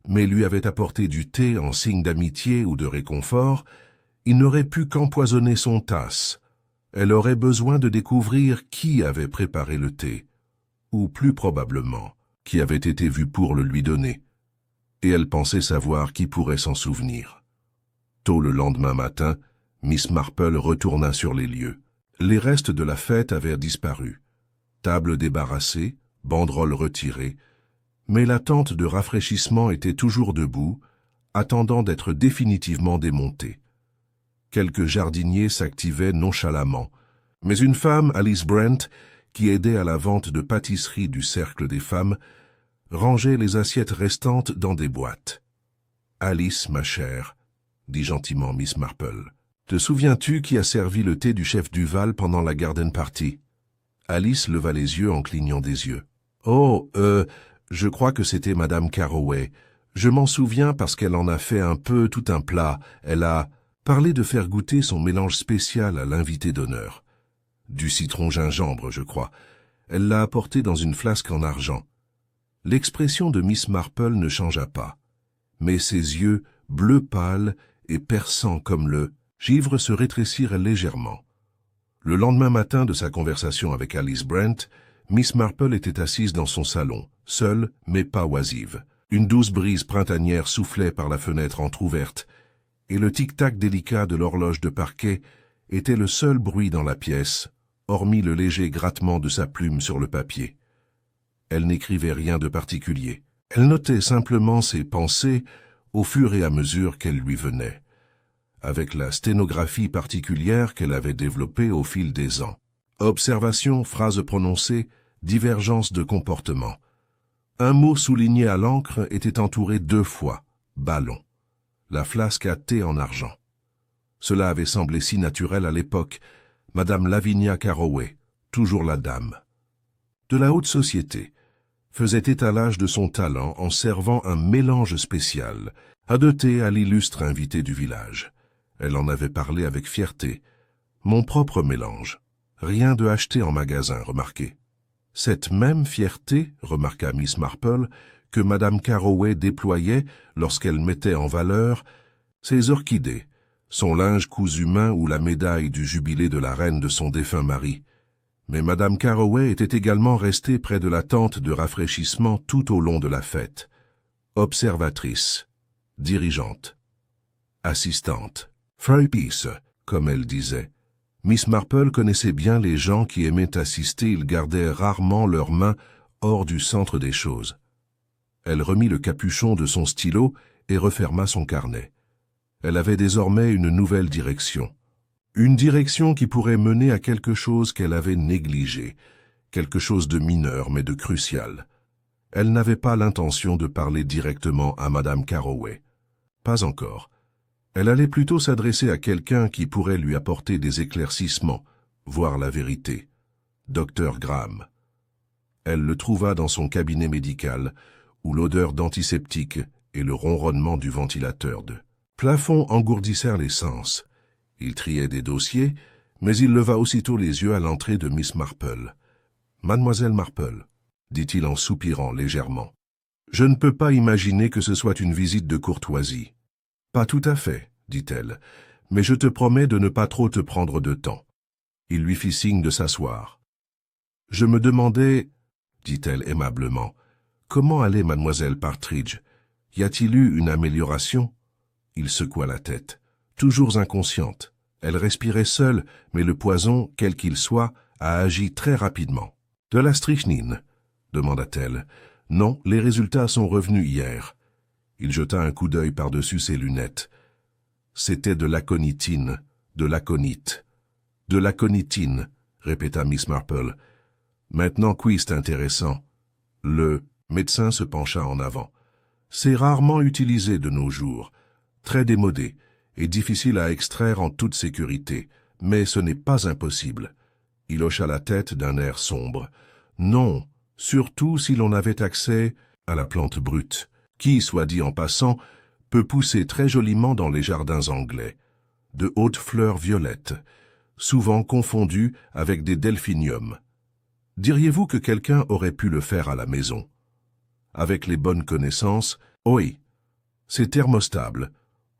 mais lui avait apporté du thé en signe d'amitié ou de réconfort, il n'aurait pu qu'empoisonner son tasse. Elle aurait besoin de découvrir qui avait préparé le thé, ou plus probablement, qui avait été vu pour le lui donner. Et elle pensait savoir qui pourrait s'en souvenir. Tôt le lendemain matin, Miss Marple retourna sur les lieux. Les restes de la fête avaient disparu. Table débarrassée, banderole retirée, mais la tente de rafraîchissement était toujours debout, attendant d'être définitivement démontée. Quelques jardiniers s'activaient nonchalamment, mais une femme, Alice Brent, qui aidait à la vente de pâtisseries du Cercle des femmes, rangeait les assiettes restantes dans des boîtes. « Alice, ma chère, » dit gentiment Miss Marple, « te souviens-tu qui a servi le thé du chef Duval pendant la garden party ?» Alice leva les yeux en clignant des yeux. « Oh, je crois que c'était Madame Carroway. Je m'en souviens parce qu'elle en a fait un peu tout un plat. Elle a parlé de faire goûter son mélange spécial à l'invité d'honneur. Du citron-gingembre, je crois. Elle l'a apporté dans une flasque en argent. » L'expression de Miss Marple ne changea pas, mais ses yeux, bleu pâle et perçants comme le givre, se rétrécirent légèrement. Le lendemain matin de sa conversation avec Alice Brent, Miss Marple était assise dans son salon, seule mais pas oisive. Une douce brise printanière soufflait par la fenêtre entr'ouverte, et le tic-tac délicat de l'horloge de parquet était le seul bruit dans la pièce, hormis le léger grattement de sa plume sur le papier. Elle n'écrivait rien de particulier. Elle notait simplement ses pensées au fur et à mesure qu'elles lui venaient, avec la sténographie particulière qu'elle avait développée au fil des ans. Observations, phrases prononcées, divergence de comportement. Un mot souligné à l'encre était entouré 2 fois, ballon. La flasque à thé en argent. Cela avait semblé si naturel à l'époque. Madame Lavinia Carroway, toujours la dame de la haute société, faisait étalage de son talent en servant un mélange spécial, adoté à l'illustre invité du village. Elle en avait parlé avec fierté. Mon propre mélange. Rien de acheté en magasin, remarquez. Cette même fierté, remarqua Miss Marple, que Madame Carroway déployait lorsqu'elle mettait en valeur ses orchidées, son linge cousu main ou la médaille du jubilé de la reine de son défunt mari. Mais Madame Carroway était également restée près de la tente de rafraîchissement tout au long de la fête. Observatrice, dirigeante, assistante, Freepiece, comme elle disait. Miss Marple connaissait bien les gens qui aimaient assister, ils gardaient rarement leurs mains hors du centre des choses. Elle remit le capuchon de son stylo et referma son carnet. Elle avait désormais une nouvelle direction. Une direction qui pourrait mener à quelque chose qu'elle avait négligé, quelque chose de mineur mais de crucial. Elle n'avait pas l'intention de parler directement à Madame Carroway. Pas encore. Elle allait plutôt s'adresser à quelqu'un qui pourrait lui apporter des éclaircissements, voir la vérité. Dr Graham. Elle le trouva dans son cabinet médical, où l'odeur d'antiseptique et le ronronnement du ventilateur de plafond engourdissèrent les sens. Il triait des dossiers, mais il leva aussitôt les yeux à l'entrée de Miss Marple. « Mademoiselle Marple », dit-il en soupirant légèrement. « Je ne peux pas imaginer que ce soit une visite de courtoisie. »« Pas tout à fait, » dit-elle, « mais je te promets de ne pas trop te prendre de temps. » Il lui fit signe de s'asseoir. « Je me demandais, » dit-elle aimablement, « comment allait Mademoiselle Partridge? Y a-t-il eu une amélioration ?» Il secoua la tête. Toujours inconsciente. Elle respirait seule, mais le poison, quel qu'il soit, a agi très rapidement. « De la strychnine ?» demanda-t-elle. « Non, les résultats sont revenus hier. » Il jeta un coup d'œil par-dessus ses lunettes. C'était de l'aconitine, de l'aconite. « De l'aconitine » répéta Miss Marple. « Maintenant, oui, c'est intéressant. » Le médecin se pencha en avant. « C'est rarement utilisé de nos jours, très démodé et difficile à extraire en toute sécurité, mais ce n'est pas impossible. » Il hocha la tête d'un air sombre. « Non, surtout si l'on avait accès à la plante brute, qui, soit dit en passant, peut pousser très joliment dans les jardins anglais. De hautes fleurs violettes, souvent confondues avec des delphiniums. Diriez-vous que quelqu'un aurait pu le faire à la maison? Avec les bonnes connaissances, oui. C'est thermostable.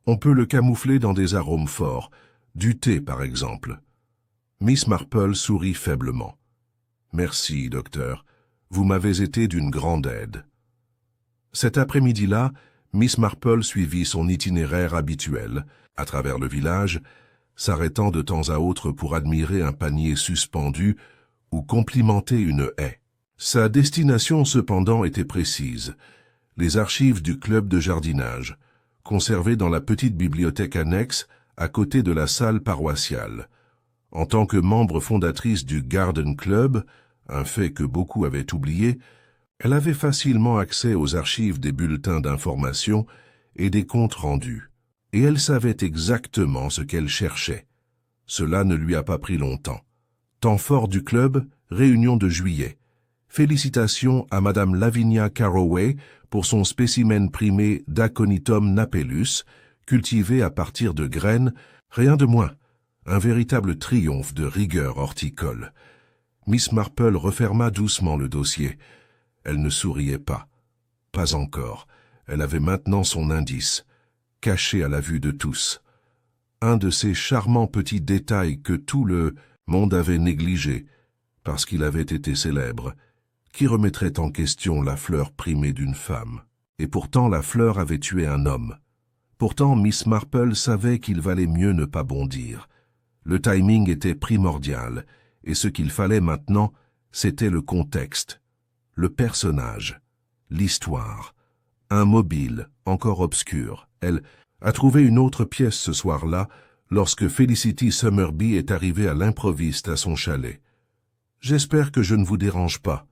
On peut le camoufler dans des arômes forts, du thé par exemple. » Miss Marple sourit faiblement. « Merci, docteur. Vous m'avez été d'une grande aide. » Cet après-midi-là, Miss Marple suivit son itinéraire habituel, à travers le village, s'arrêtant de temps à autre pour admirer un panier suspendu ou complimenter une haie. Sa destination cependant était précise, les archives du club de jardinage, conservées dans la petite bibliothèque annexe à côté de la salle paroissiale. En tant que membre fondatrice du Garden Club, un fait que beaucoup avaient oublié, elle avait facilement accès aux archives des bulletins d'information et des comptes rendus, et elle savait exactement ce qu'elle cherchait. Cela ne lui a pas pris longtemps. Temps fort du club, réunion de juillet. Félicitations à Madame Lavinia Carroway pour son spécimen primé d'Aconitum napellus, cultivé à partir de graines, rien de moins. Un véritable triomphe de rigueur horticole. Miss Marple referma doucement le dossier. Elle ne souriait pas. Pas encore. Elle avait maintenant son indice, caché à la vue de tous. Un de ces charmants petits détails que tout le monde avait négligé, parce qu'il avait été célèbre, qui remettrait en question la fleur primée d'une femme. Et pourtant la fleur avait tué un homme. Pourtant Miss Marple savait qu'il valait mieux ne pas bondir. Le timing était primordial, et ce qu'il fallait maintenant, c'était le contexte, le personnage, l'histoire. Un mobile, encore obscur. Elle a trouvé une autre pièce ce soir-là, lorsque Felicity Summerby est arrivée à l'improviste à son chalet. « J'espère que je ne vous dérange pas, »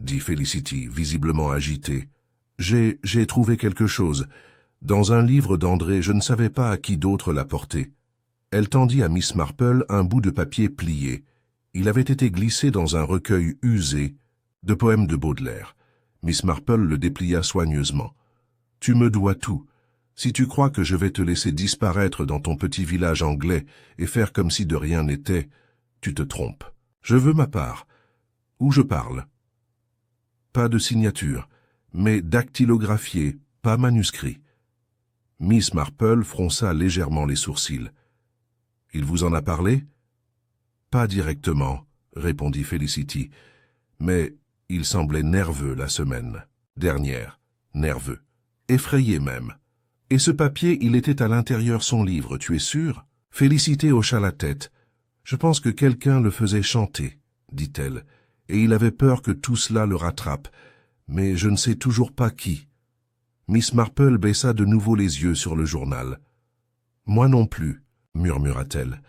dit Felicity, visiblement agitée. « J'ai trouvé quelque chose. Dans un livre d'André, je ne savais pas à qui d'autre l'apporter. » Elle tendit à Miss Marple un bout de papier plié. Il avait été glissé dans un recueil usé de poèmes de Baudelaire. Miss Marple le déplia soigneusement. « Tu me dois tout. Si tu crois que je vais te laisser disparaître dans ton petit village anglais et faire comme si de rien n'était, tu te trompes. Je veux ma part. Où je parle. Pas de signature, mais dactylographié, pas manuscrit. » Miss Marple fronça légèrement les sourcils. « Il vous en a parlé? »« Pas directement, » répondit Felicity, « mais il semblait nerveux la semaine dernière, nerveux, effrayé même. Et ce papier, il était à l'intérieur son livre, tu es sûr? » Félicité hocha la tête. Je pense que quelqu'un le faisait chanter, dit-elle, et il avait peur que tout cela le rattrape, mais je ne sais toujours pas qui. Miss Marple baissa de nouveau les yeux sur le journal. Moi non plus, murmura-t-elle.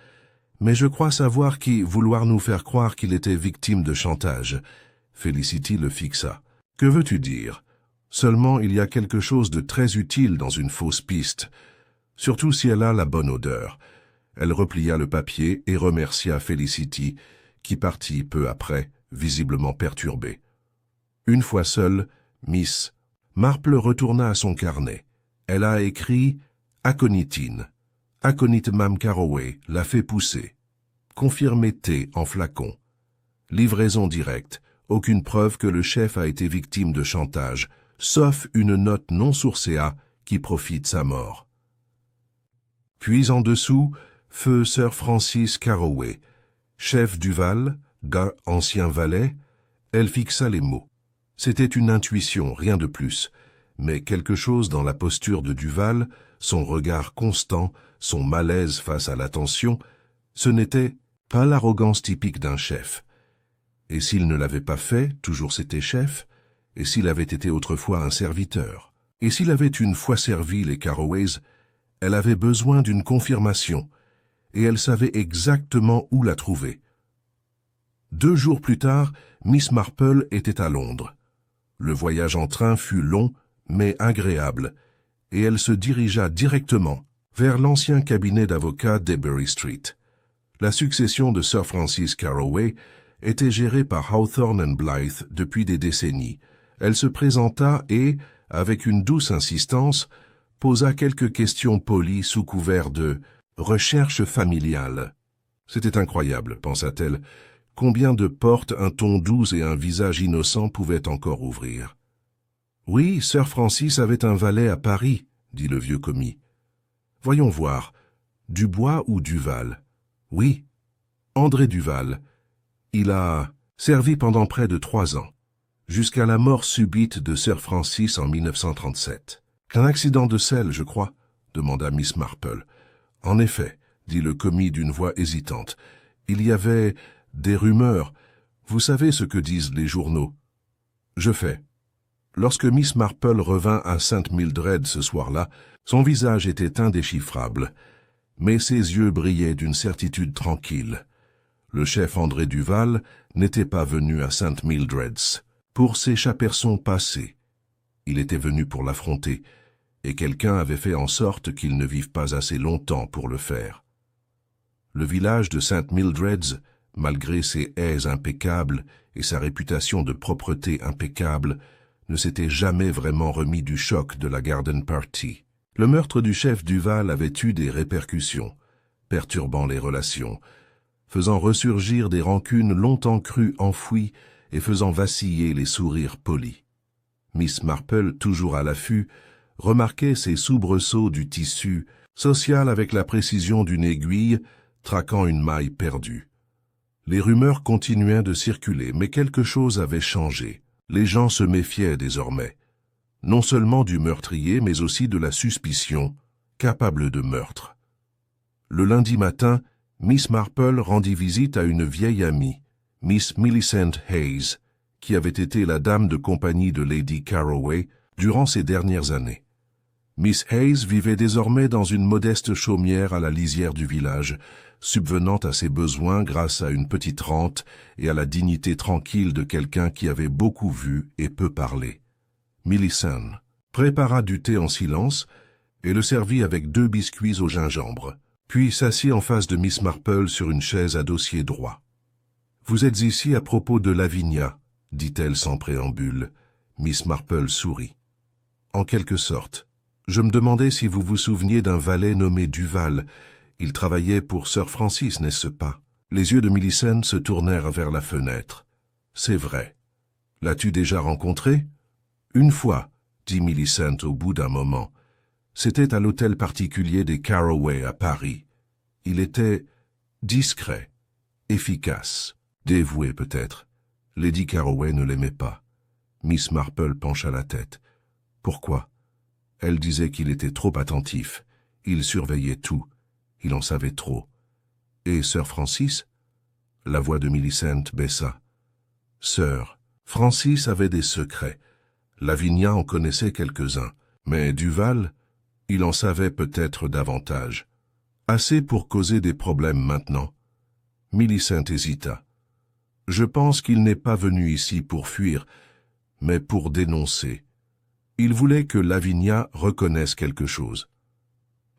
Mais je crois savoir qui vouloir nous faire croire qu'il était victime de chantage. Félicity le fixa. Que veux-tu dire? Seulement, il y a quelque chose de très utile dans une fausse piste, surtout si elle a la bonne odeur. Elle replia le papier et remercia Félicity, qui partit peu après, visiblement perturbée. Une fois seule, Miss Marple retourna à son carnet. Elle a écrit « Aconitine ». Aconite Mam Carroway l'a fait pousser. Confirmé T en flacon. Livraison directe. Aucune preuve que le chef a été victime de chantage, sauf une note non sourcée A qui profite sa mort. Puis en dessous, feu Sir Francis Carroway. Chef Duval, gars ancien valet, elle fixa les mots. C'était une intuition, rien de plus, mais quelque chose dans la posture de Duval, son regard constant, son malaise face à l'attention, ce n'était pas l'arrogance typique d'un chef. Et s'il ne l'avait pas fait, toujours c'était chef, et s'il avait été autrefois un serviteur, et s'il avait une fois servi les Carroways, elle avait besoin d'une confirmation, et elle savait exactement où la trouver. 2 jours plus tard, Miss Marple était à Londres. Le voyage en train fut long, mais agréable, et elle se dirigea directement vers l'ancien cabinet d'avocats d'Ebury Street. La succession de Sir Francis Carroway était gérée par Hawthorne & Blythe depuis des décennies. Elle se présenta et, avec une douce insistance, posa quelques questions polies sous couvert de « recherche familiale ». C'était incroyable, pensa-t-elle, combien de portes un ton doux et un visage innocent pouvaient encore ouvrir. « Oui, Sir Francis avait un valet à Paris », dit le vieux commis. « Voyons voir, Dubois ou Duval ?»« Oui, André Duval. Il a servi pendant près de 3 ans, jusqu'à la mort subite de Sir Francis en 1937. »« Qu'un accident de sel, je crois ?» demanda Miss Marple. « En effet, » dit le commis d'une voix hésitante, « il y avait des rumeurs. Vous savez ce que disent les journaux. » Je fais. Lorsque Miss Marple revint à St. Mildred ce soir-là, son visage était indéchiffrable, mais ses yeux brillaient d'une certitude tranquille. Le chef André Duval n'était pas venu à St. Mildred's pour s'échapper son passé. Il était venu pour l'affronter, et quelqu'un avait fait en sorte qu'il ne vive pas assez longtemps pour le faire. Le village de St. Mildred's, malgré ses haies impeccables et sa réputation de propreté impeccable, ne s'était jamais vraiment remis du choc de la Garden Party. Le meurtre du chef Duval avait eu des répercussions, perturbant les relations, faisant ressurgir des rancunes longtemps crues enfouies et faisant vaciller les sourires polis. Miss Marple, toujours à l'affût, remarquait ces soubresauts du tissu, social avec la précision d'une aiguille, traquant une maille perdue. Les rumeurs continuaient de circuler, mais quelque chose avait changé. Les gens se méfiaient désormais, non seulement du meurtrier, mais aussi de la suspicion, capable de meurtre. Le lundi matin, Miss Marple rendit visite à une vieille amie, Miss Millicent Hayes, qui avait été la dame de compagnie de Lady Carroway durant ces dernières années. Miss Hayes vivait désormais dans une modeste chaumière à la lisière du village, subvenant à ses besoins grâce à une petite rente et à la dignité tranquille de quelqu'un qui avait beaucoup vu et peu parlé. Millicent prépara du thé en silence et le servit avec 2 biscuits au gingembre, puis s'assit en face de Miss Marple sur une chaise à dossier droit. « Vous êtes ici à propos de Lavinia » dit-elle sans préambule. Miss Marple sourit. « En quelque sorte. Je me demandais si vous vous souveniez d'un valet nommé Duval. Il travaillait pour Sir Francis, n'est-ce pas ?» Les yeux de Millicent se tournèrent vers la fenêtre. « C'est vrai. L'as-tu déjà rencontré ?»« Une fois, » dit Millicent au bout d'un moment. « C'était à l'hôtel particulier des Carroway à Paris. Il était discret, efficace, dévoué peut-être. Lady Carroway ne l'aimait pas. » Miss Marple pencha la tête. « Pourquoi ?» Elle disait qu'il était trop attentif. Il surveillait tout. Il en savait trop. Et Sir Francis? La voix de Millicent baissa. Sir Francis avait des secrets. Lavinia en connaissait quelques-uns, mais Duval, il en savait peut-être davantage. Assez pour causer des problèmes maintenant. Millicent hésita. Je pense qu'il n'est pas venu ici pour fuir, mais pour dénoncer. Il voulait que Lavinia reconnaisse quelque chose.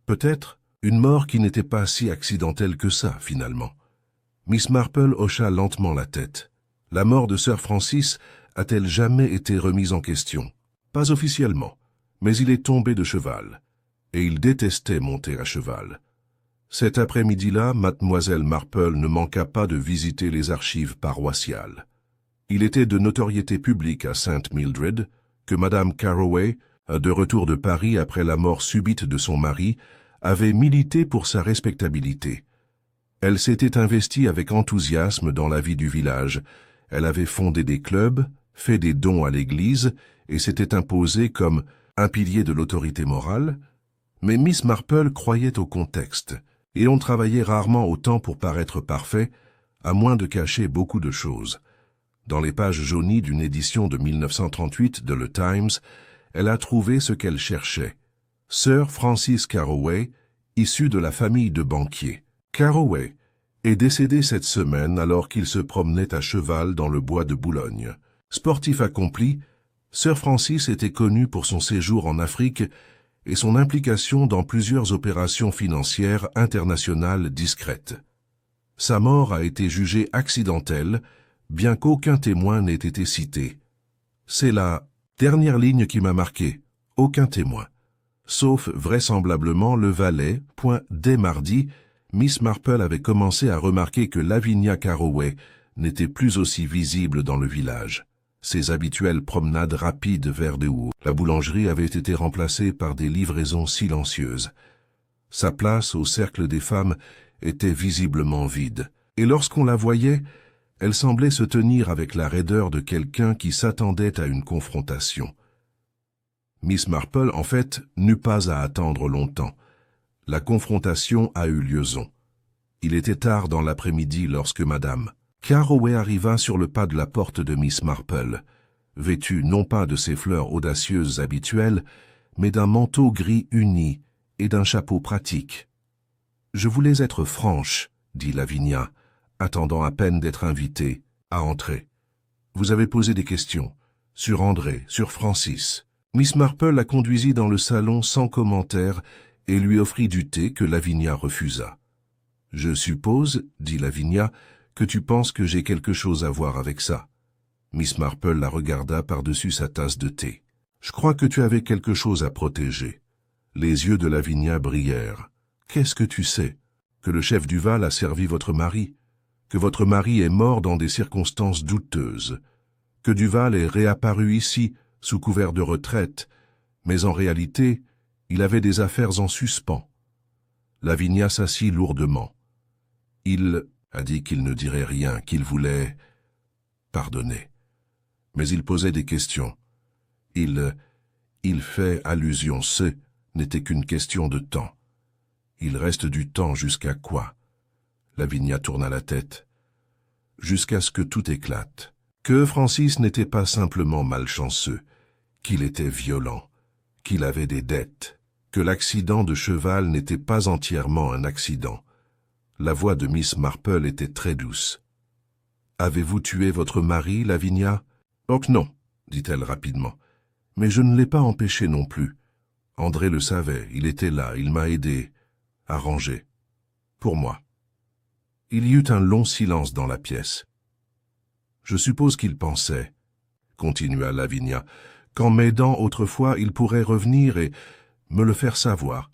Peut-être une mort qui n'était pas si accidentelle que ça, finalement. Miss Marple hocha lentement la tête. La mort de Sir Francis a-t-elle jamais été remise en question? Pas officiellement, mais il est tombé de cheval, et il détestait monter à cheval. Cet après-midi-là, mademoiselle Marple ne manqua pas de visiter les archives paroissiales. Il était de notoriété publique à Saint Mildred que madame Carroway, de retour de Paris après la mort subite de son mari, avait milité pour sa respectabilité. Elle s'était investie avec enthousiasme dans la vie du village. Elle avait fondé des clubs, fait des dons à l'église et s'était imposée comme un pilier de l'autorité morale. Mais Miss Marple croyait au contexte, et on travaillait rarement autant pour paraître parfait, à moins de cacher beaucoup de choses. Dans les pages jaunies d'une édition de 1938 de Le Times, elle a trouvé ce qu'elle cherchait. Sir Francis Carroway, issu de la famille de banquiers. Carroway est décédé cette semaine alors qu'il se promenait à cheval dans le bois de Boulogne. Sportif accompli, Sir Francis était connu pour son séjour en Afrique et son implication dans plusieurs opérations financières internationales discrètes. Sa mort a été jugée accidentelle, bien qu'aucun témoin n'ait été cité. C'est la dernière ligne qui m'a marqué, aucun témoin. Sauf vraisemblablement le valet, dès mardi, Miss Marple avait commencé à remarquer que Lavinia Carroway n'était plus aussi visible dans le village. Ses habituelles promenades rapides vers des hauts. La boulangerie avait été remplacée par des livraisons silencieuses. Sa place au cercle des femmes était visiblement vide, et lorsqu'on la voyait, elle semblait se tenir avec la raideur de quelqu'un qui s'attendait à une confrontation. Miss Marple, en fait, n'eut pas à attendre longtemps. La confrontation a eu liaison. Il était tard dans l'après-midi lorsque madame Carroway arriva sur le pas de la porte de Miss Marple, vêtue non pas de ses fleurs audacieuses habituelles, mais d'un manteau gris uni et d'un chapeau pratique. « Je voulais être franche, » dit Lavinia, attendant à peine d'être invitée, à entrer. « Vous avez posé des questions, sur André, sur Francis. » Miss Marple la conduisit dans le salon sans commentaire et lui offrit du thé que Lavinia refusa. « Je suppose, » dit Lavinia, « que tu penses que j'ai quelque chose à voir avec ça. » Miss Marple la regarda par-dessus sa tasse de thé. « Je crois que tu avais quelque chose à protéger. » Les yeux de Lavinia brillèrent. « Qu'est-ce que tu sais? Que le chef Duval a servi votre mari? Que votre mari est mort dans des circonstances douteuses? Que Duval est réapparu ici, sous couvert de retraite, mais en réalité, il avait des affaires en suspens. » Lavinia s'assit lourdement. Il a dit qu'il ne dirait rien, qu'il voulait pardonner. Mais il posait des questions. Il fait allusion, ce n'était qu'une question de temps. Il reste du temps jusqu'à quoi? Lavinia tourna la tête. Jusqu'à ce que tout éclate. Que Francis n'était pas simplement malchanceux, qu'il était violent, qu'il avait des dettes, que l'accident de cheval n'était pas entièrement un accident. La voix de Miss Marple était très douce. « Avez-vous tué votre mari, Lavinia? »« Oh non, » dit-elle rapidement. « Mais je ne l'ai pas empêché non plus. André le savait, il était là, il m'a aidé à ranger. Pour moi. » Il y eut un long silence dans la pièce. « Je suppose qu'il pensait, » continua Lavinia, « qu'en m'aidant autrefois, il pourrait revenir et me le faire savoir.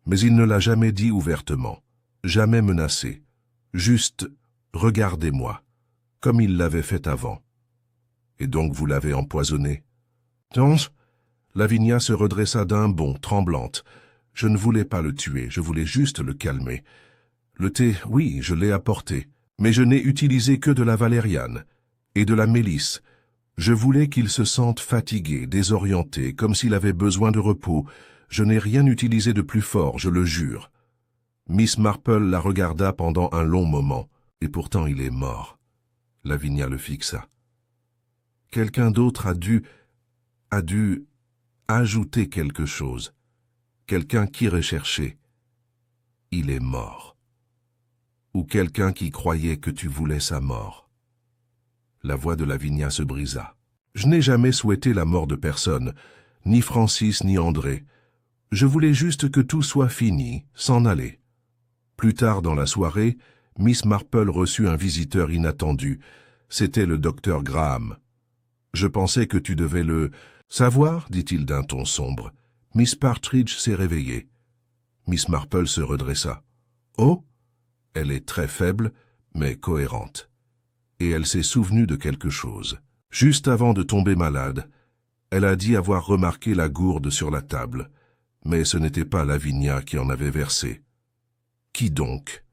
Mais il ne l'a jamais dit ouvertement. Jamais menacé. Juste, regardez-moi, comme il l'avait fait avant. Et donc vous l'avez empoisonné. » Non. Lavinia se redressa d'un bond, tremblante. Je ne voulais pas le tuer, je voulais juste le calmer. Le thé, oui, je l'ai apporté, mais je n'ai utilisé que de la valériane et de la mélisse. Je voulais qu'il se sente fatigué, désorienté, comme s'il avait besoin de repos. Je n'ai rien utilisé de plus fort, je le jure. Miss Marple la regarda pendant un long moment, et pourtant il est mort. Lavinia le fixa. Quelqu'un d'autre a dû ajouter quelque chose. Quelqu'un qui recherchait. Il est mort. Ou quelqu'un qui croyait que tu voulais sa mort. La voix de Lavinia se brisa. Je n'ai jamais souhaité la mort de personne, ni Francis ni André. Je voulais juste que tout soit fini, s'en aller. Plus tard dans la soirée, Miss Marple reçut un visiteur inattendu. C'était le docteur Graham. Je pensais que tu devais le savoir, dit-il d'un ton sombre. Miss Partridge s'est réveillée. Miss Marple se redressa. Oh, elle est très faible, mais cohérente. Et elle s'est souvenue de quelque chose. Juste avant de tomber malade, elle a dit avoir remarqué la gourde sur la table, mais ce n'était pas Lavinia qui en avait versé. Qui donc?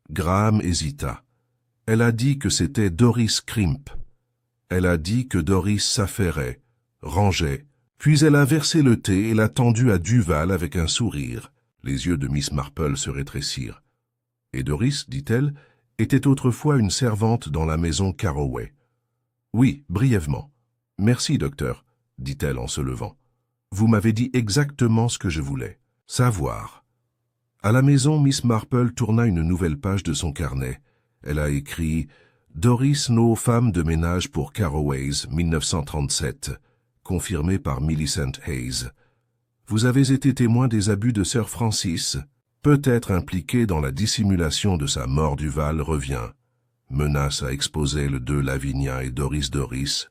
Graham hésita. Elle a dit que c'était Doris Crimp. Elle a dit que Doris s'affairait, rangeait, puis elle a versé le thé et l'a tendu à Duval avec un sourire. Les yeux de Miss Marple se rétrécirent. Et Doris, dit-elle, était autrefois une servante dans la maison Carroway. Oui, brièvement. Merci, docteur, dit-elle en se levant. Vous m'avez dit exactement ce que je voulais. Savoir. À la maison, Miss Marple tourna une nouvelle page de son carnet. Elle a écrit « Doris No femme de ménage pour Carroways, 1937 », confirmé par Millicent Hayes. Vous avez été témoin des abus de Sir Francis, peut-être impliqué dans la dissimulation de sa mort Duval revient. Menace à exposer le deux Lavinia et Doris.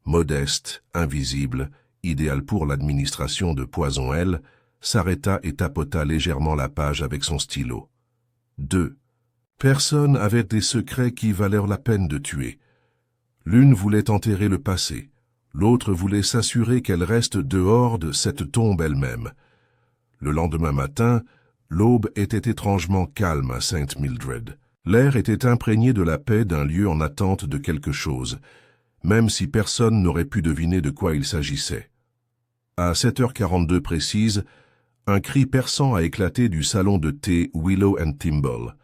Modeste, invisible, idéal pour l'administration de Poison L, s'arrêta et tapota légèrement la page avec son stylo. 2. Personne avait des secrets qui valèrent la peine de tuer. L'une voulait enterrer le passé, l'autre voulait s'assurer qu'elle reste dehors de cette tombe elle-même. Le lendemain matin, l'aube était étrangement calme à Saint Mildred. L'air était imprégné de la paix d'un lieu en attente de quelque chose, même si personne n'aurait pu deviner de quoi il s'agissait. À 7h42 précise, un cri perçant a éclaté du salon de thé Willow and Thimble.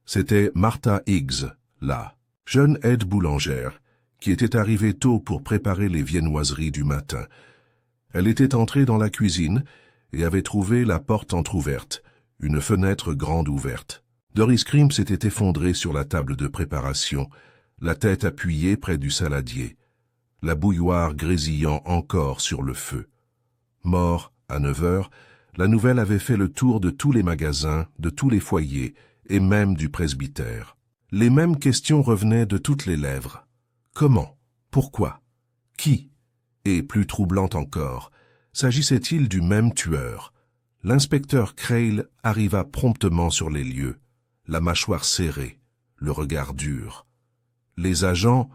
C'était Martha Higgs, la jeune aide boulangère, qui était arrivée tôt pour préparer les viennoiseries du matin. Elle était entrée dans la cuisine et avait trouvé la porte entr'ouverte, une fenêtre grande ouverte. Doris Crimp s'était effondrée sur la table de préparation, la tête appuyée près du saladier, la bouilloire grésillant encore sur le feu. Mort, à 9h, la nouvelle avait fait le tour de tous les magasins, de tous les foyers, et même du presbytère. Les mêmes questions revenaient de toutes les lèvres. Comment? Pourquoi? Qui? Et plus troublante encore, s'agissait-il du même tueur? L'inspecteur Crail arriva promptement sur les lieux, la mâchoire serrée, le regard dur. Les agents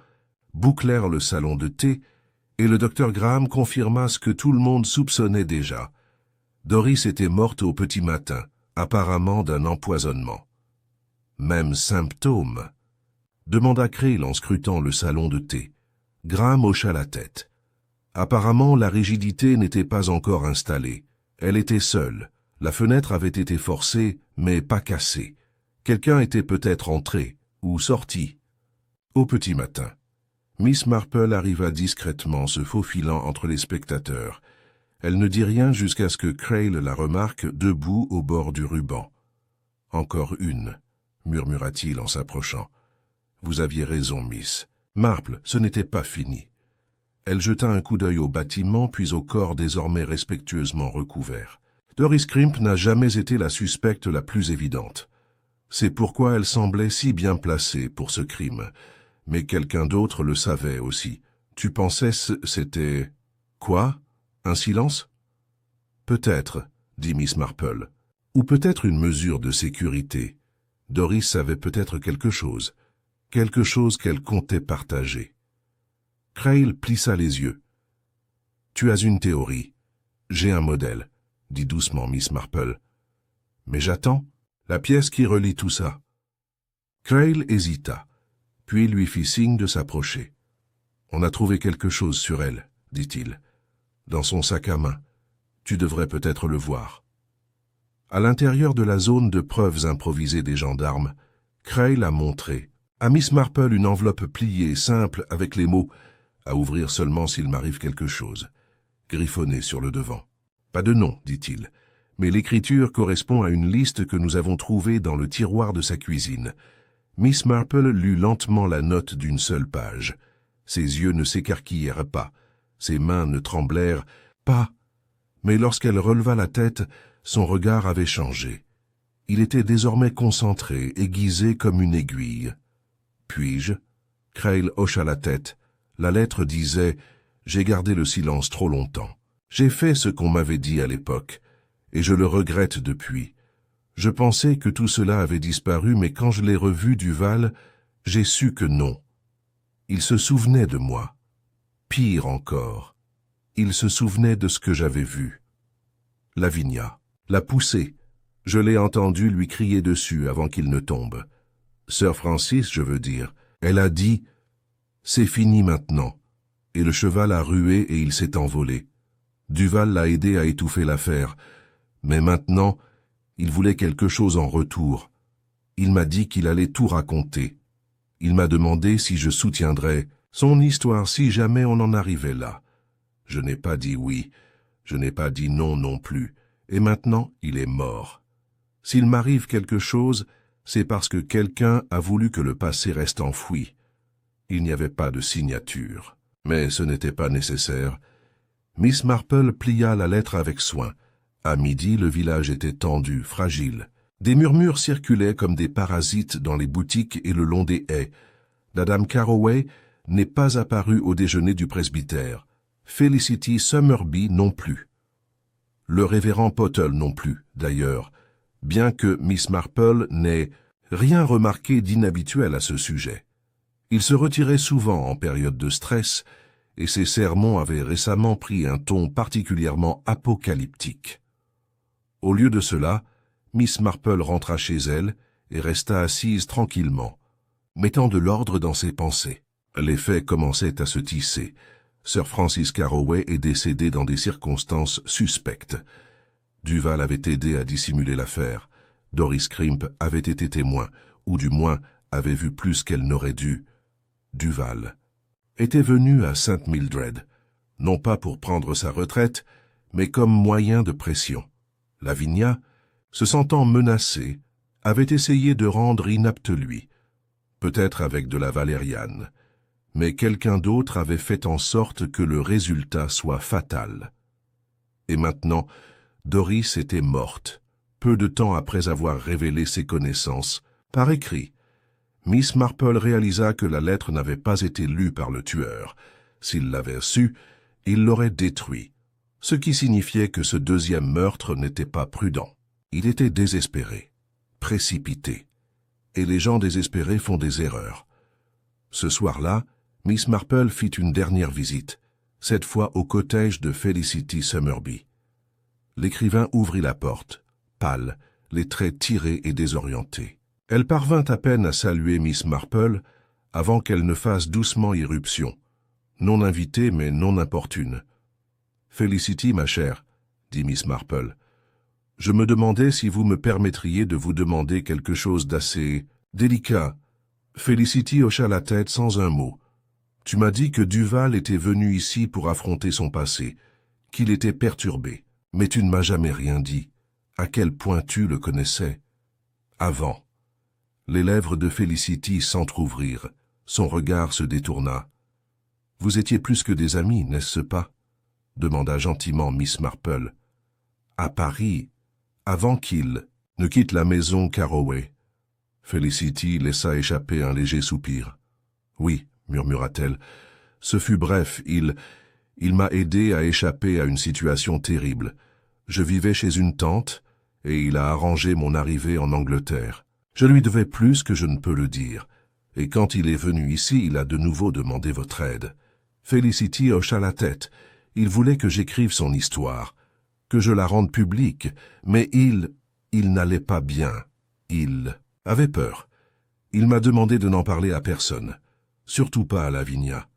bouclèrent le salon de thé et le docteur Graham confirma ce que tout le monde soupçonnait déjà. Doris était morte au petit matin, apparemment d'un empoisonnement. Même symptôme, demanda Crail en scrutant le salon de thé. Graham hocha la tête. Apparemment, la rigidité n'était pas encore installée. Elle était seule. La fenêtre avait été forcée, mais pas cassée. Quelqu'un était peut-être entré ou sorti. Au petit matin, Miss Marple arriva discrètement, se faufilant entre les spectateurs. Elle ne dit rien jusqu'à ce que Crail la remarque debout au bord du ruban. « Encore une », murmura-t-il en s'approchant. « Vous aviez raison, Miss. Marple, ce n'était pas fini. » Elle jeta un coup d'œil au bâtiment, puis au corps désormais respectueusement recouvert. Doris Crimp n'a jamais été la suspecte la plus évidente. C'est pourquoi elle semblait si bien placée pour ce crime. Mais quelqu'un d'autre le savait aussi. Tu pensais c'était... Quoi? Un silence? Peut-être, dit Miss Marple. Ou peut-être une mesure de sécurité. Doris savait peut-être quelque chose qu'elle comptait partager. Crail plissa les yeux. « Tu as une théorie. J'ai un modèle, » dit doucement Miss Marple. « Mais j'attends la pièce qui relie tout ça. » Crail hésita, puis lui fit signe de s'approcher. « On a trouvé quelque chose sur elle, » dit-il. « Dans son sac à main. Tu devrais peut-être le voir. » À l'intérieur de la zone de preuves improvisée des gendarmes, Crail a montré à Miss Marple une enveloppe pliée, simple, avec les mots « à ouvrir seulement s'il m'arrive quelque chose », griffonné sur le devant. Pas de nom, dit-il, mais l'écriture correspond à une liste que nous avons trouvée dans le tiroir de sa cuisine. Miss Marple lut lentement la note d'une seule page. Ses yeux ne s'écarquillèrent pas, ses mains ne tremblèrent pas, mais lorsqu'elle releva la tête, son regard avait changé. Il était désormais concentré, aiguisé comme une aiguille. « Puis-je » Crail hocha la tête. La lettre disait « J'ai gardé le silence trop longtemps. J'ai fait ce qu'on m'avait dit à l'époque, et je le regrette depuis. Je pensais que tout cela avait disparu, mais quand je l'ai revu Duval, j'ai su que non. Il se souvenait de moi. Pire encore, il se souvenait de ce que j'avais vu. Lavinia l'a poussé. Je l'ai entendu lui crier dessus avant qu'il ne tombe. Sir Francis, je veux dire. Elle a dit « C'est fini maintenant », et le cheval a rué et il s'est envolé. Duval l'a aidé à étouffer l'affaire, mais maintenant, il voulait quelque chose en retour. Il m'a dit qu'il allait tout raconter. Il m'a demandé si je soutiendrais son histoire si jamais on en arrivait là. Je n'ai pas dit oui, je n'ai pas dit non non plus, et maintenant il est mort. S'il m'arrive quelque chose, c'est parce que quelqu'un a voulu que le passé reste enfoui. Il n'y avait pas de signature, mais ce n'était pas nécessaire. Miss Marple plia la lettre avec soin. À midi, le village était tendu, fragile. Des murmures circulaient comme des parasites dans les boutiques et le long des haies. La dame Carroway n'est pas apparue au déjeuner du presbytère. Felicity Summerby non plus. Le révérend Pottle non plus, d'ailleurs, bien que Miss Marple n'ait rien remarqué d'inhabituel à ce sujet. Il se retirait souvent en période de stress, et ses sermons avaient récemment pris un ton particulièrement apocalyptique. Au lieu de cela, Miss Marple rentra chez elle et resta assise tranquillement, mettant de l'ordre dans ses pensées. Les faits commençaient à se tisser. Sir Francis Carroway est décédé dans des circonstances suspectes. Duval avait aidé à dissimuler l'affaire. Doris Crimp avait été témoin, ou du moins avait vu plus qu'elle n'aurait dû. Duval était venu à St. Mildred, non pas pour prendre sa retraite, mais comme moyen de pression. Lavinia, se sentant menacée, avait essayé de rendre inapte lui, peut-être avec de la valériane, mais quelqu'un d'autre avait fait en sorte que le résultat soit fatal. Et maintenant, Doris était morte, peu de temps après avoir révélé ses connaissances, par écrit. Miss Marple réalisa que la lettre n'avait pas été lue par le tueur. S'il l'avait su, il l'aurait détruit, ce qui signifiait que ce deuxième meurtre n'était pas prudent. Il était désespéré, précipité, et les gens désespérés font des erreurs. Ce soir-là, Miss Marple fit une dernière visite, cette fois au cottage de Felicity Summerby. L'écrivain ouvrit la porte, pâle, les traits tirés et désorientés. Elle parvint à peine à saluer Miss Marple avant qu'elle ne fasse doucement irruption, non invitée mais non importune. « Felicity, ma chère, » dit Miss Marple, « je me demandais si vous me permettriez de vous demander quelque chose d'assez délicat. » Felicity hocha la tête sans un mot. « Tu m'as dit que Duval était venu ici pour affronter son passé, qu'il était perturbé, mais tu ne m'as jamais rien dit. À quel point tu le connaissais? » Avant. Les lèvres de Felicity s'entr'ouvrirent, son regard se détourna. « Vous étiez plus que des amis, n'est-ce pas ?» demanda gentiment Miss Marple. « À Paris, avant qu'il ne quitte la maison Carroway. » Felicity laissa échapper un léger soupir. « Oui, » murmura-t-elle, « ce fut bref, il m'a aidé à échapper à une situation terrible. Je vivais chez une tante, et il a arrangé mon arrivée en Angleterre. Je lui devais plus que je ne peux le dire, et quand il est venu ici, il a de nouveau demandé votre aide. » Felicity hocha la tête. Il voulait que j'écrive son histoire, que je la rende publique, mais il n'allait pas bien. Il avait peur. Il m'a demandé de n'en parler à personne, surtout pas à Lavinia.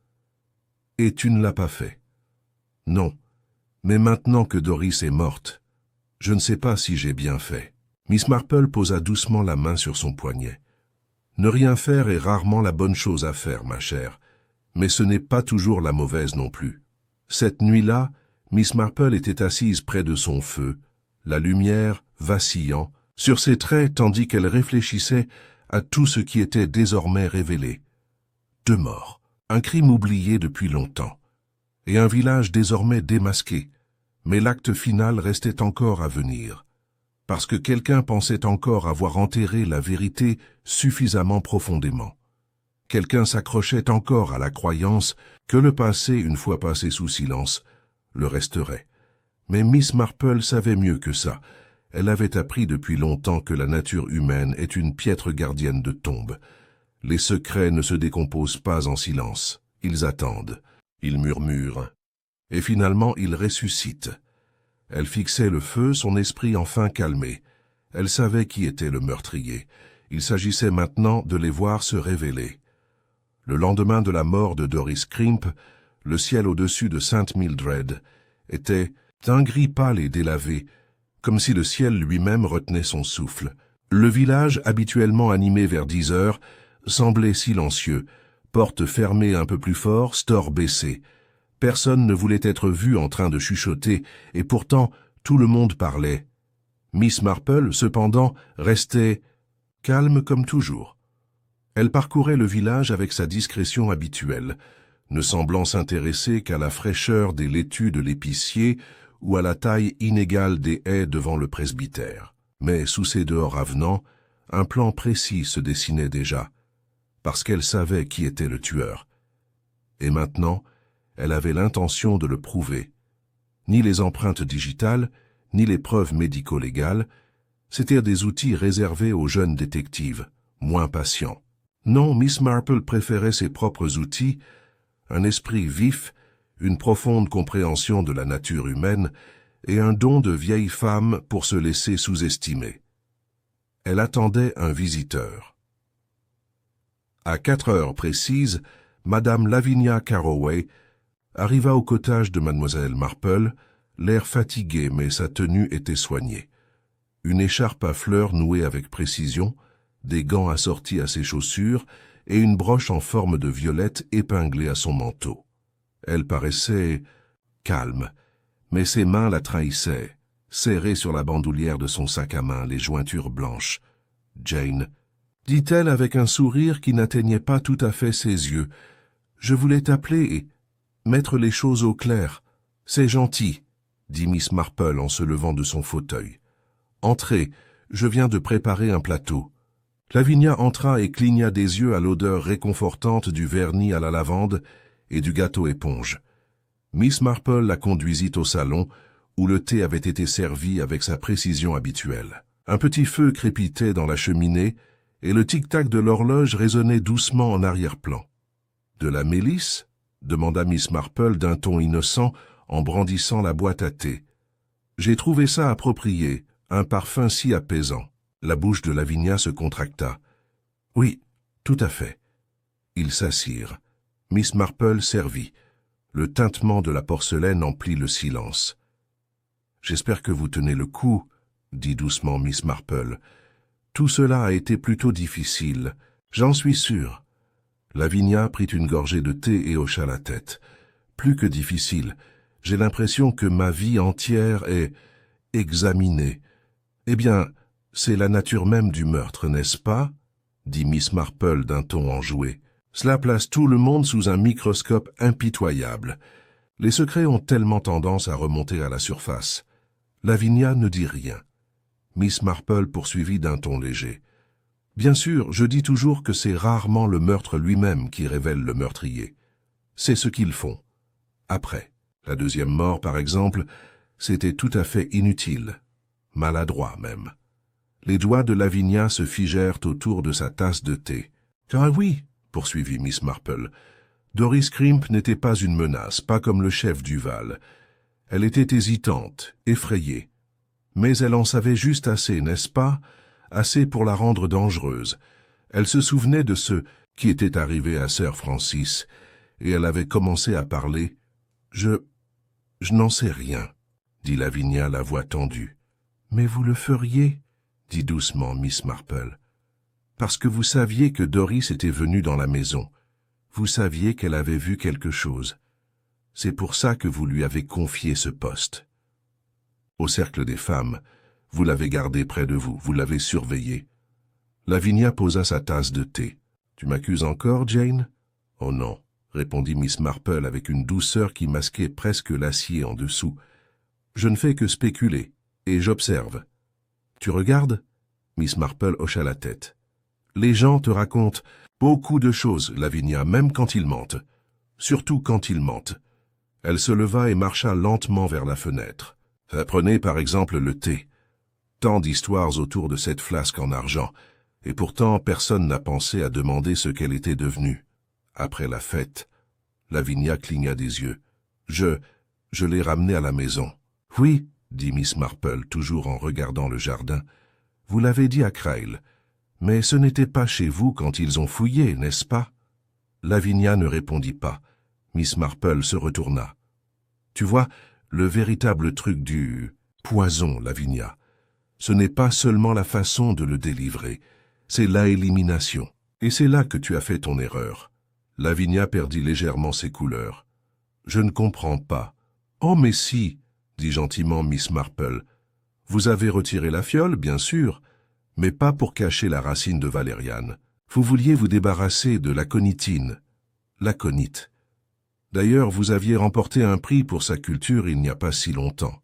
Et tu ne l'as pas fait. Non, mais maintenant que Doris est morte, Je ne sais pas si j'ai bien fait. Miss Marple posa doucement la main sur son poignet. Ne rien faire est rarement la bonne chose à faire, ma chère, mais ce n'est pas toujours la mauvaise non plus. Cette nuit-là, Miss Marple était assise près de son feu, la lumière vacillant sur ses traits tandis qu'elle réfléchissait à tout ce qui était désormais révélé. 2 morts, un crime oublié depuis longtemps, et un village désormais démasqué, mais l'acte final restait encore à venir, parce que quelqu'un pensait encore avoir enterré la vérité suffisamment profondément. Quelqu'un s'accrochait encore à la croyance que le passé, une fois passé sous silence, le resterait. Mais Miss Marple savait mieux que ça. Elle avait appris depuis longtemps que la nature humaine est une piètre gardienne de tombe. Les secrets ne se décomposent pas en silence. Ils attendent, ils murmurent, et finalement ils ressuscitent. Elle fixait le feu, son esprit enfin calmé. Elle savait qui était le meurtrier. Il s'agissait maintenant de les voir se révéler. Le lendemain de la mort de Doris Crimp, le ciel au-dessus de Sainte Mildred était d'un gris pâle et délavé, comme si le ciel lui-même retenait son souffle. Le village, habituellement animé vers 10 heures, semblait silencieux, porte fermée un peu plus fort, store baissé. Personne ne voulait être vu en train de chuchoter, et pourtant tout le monde parlait. Miss Marple, cependant, restait calme comme toujours. Elle parcourait le village avec sa discrétion habituelle, ne semblant s'intéresser qu'à la fraîcheur des laitues de l'épicier ou à la taille inégale des haies devant le presbytère. Mais sous ces dehors avenants, un plan précis se dessinait déjà, parce qu'elle savait qui était le tueur. Et maintenant, elle avait l'intention de le prouver. Ni les empreintes digitales, ni les preuves médico-légales, c'étaient des outils réservés aux jeunes détectives, moins patients. Non, Miss Marple préférait ses propres outils, un esprit vif, une profonde compréhension de la nature humaine et un don de vieille femme pour se laisser sous-estimer. Elle attendait un visiteur. À 4 heures précises, Madame Lavinia Carroway arriva au cottage de Mademoiselle Marple, l'air fatigué mais sa tenue était soignée. Une écharpe à fleurs nouée avec précision, des gants assortis à ses chaussures et une broche en forme de violette épinglée à son manteau. Elle paraissait calme, mais ses mains la trahissaient, serrées sur la bandoulière de son sac à main, les jointures blanches. « Jane, » dit-elle avec un sourire qui n'atteignait pas tout à fait ses yeux, « je voulais t'appeler et mettre les choses au clair. C'est gentil, » dit Miss Marple en se levant de son fauteuil. « Entrez, je viens de préparer un plateau. » Lavinia entra et cligna des yeux à l'odeur réconfortante du vernis à la lavande et du gâteau éponge. Miss Marple la conduisit au salon, où le thé avait été servi avec sa précision habituelle. Un petit feu crépitait dans la cheminée, et le tic-tac de l'horloge résonnait doucement en arrière-plan. « De la mélisse » demanda Miss Marple d'un ton innocent en brandissant la boîte à thé. « J'ai trouvé ça approprié, un parfum si apaisant. » La bouche de Lavinia se contracta. « Oui, tout à fait. » Ils s'assirent. Miss Marple servit. Le tintement de la porcelaine emplit le silence. « J'espère que vous tenez le coup, » dit doucement Miss Marple. « Tout cela a été plutôt difficile, j'en suis sûre. » Lavinia prit une gorgée de thé et hocha la tête. « Plus que difficile, j'ai l'impression que ma vie entière est examinée. Eh bien, c'est la nature même du meurtre, n'est-ce pas ?» dit Miss Marple d'un ton enjoué. « Cela place tout le monde sous un microscope impitoyable. Les secrets ont tellement tendance à remonter à la surface. » Lavinia ne dit rien. Miss Marple poursuivit d'un ton léger. « Bien sûr, je dis toujours que c'est rarement le meurtre lui-même qui révèle le meurtrier. C'est ce qu'ils font. Après. La deuxième mort, par exemple, c'était tout à fait inutile, maladroit même. » Les doigts de Lavinia se figèrent autour de sa tasse de thé. « Ah oui, » poursuivit Miss Marple, « Doris Crimp n'était pas une menace, pas comme le chef Duval. Elle était hésitante, effrayée. Mais elle en savait juste assez, n'est-ce pas? Assez pour la rendre dangereuse. Elle se souvenait de ce qui était arrivé à Sir Francis, et elle avait commencé à parler. « Je n'en sais rien, » dit Lavinia, la voix tendue. Mais vous le feriez, dit doucement Miss Marple, parce que vous saviez que Doris était venue dans la maison. Vous saviez qu'elle avait vu quelque chose. C'est pour ça que vous lui avez confié ce poste. Au cercle des femmes, vous l'avez gardé près de vous, vous l'avez surveillé. Lavinia posa sa tasse de thé. « Tu m'accuses encore, Jane ?»« Oh non, » répondit Miss Marple avec une douceur qui masquait presque l'acier en dessous. « Je ne fais que spéculer, et j'observe. »« Tu regardes ?» Miss Marple hocha la tête. « Les gens te racontent beaucoup de choses, Lavinia, même quand ils mentent. Surtout quand ils mentent. » Elle se leva et marcha lentement vers la fenêtre. « Prenez par exemple le thé. Tant d'histoires autour de cette flasque en argent. Et pourtant, personne n'a pensé à demander ce qu'elle était devenue. Après la fête, Lavinia cligna des yeux. Je l'ai ramenée à la maison. »« Oui, » dit Miss Marple, toujours en regardant le jardin. « Vous l'avez dit à Creil. Mais ce n'était pas chez vous quand ils ont fouillé, n'est-ce pas ?» Lavinia ne répondit pas. Miss Marple se retourna. « Tu vois, le véritable truc du poison, Lavinia, ce n'est pas seulement la façon de le délivrer. C'est la élimination. Et c'est là que tu as fait ton erreur. » Lavinia perdit légèrement ses couleurs. « Je ne comprends pas. »« Oh, mais si, » dit gentiment Miss Marple. « Vous avez retiré la fiole, bien sûr, mais pas pour cacher la racine de valériane. Vous vouliez vous débarrasser de l'aconitine. L'aconite. D'ailleurs, vous aviez remporté un prix pour sa culture il n'y a pas si longtemps. »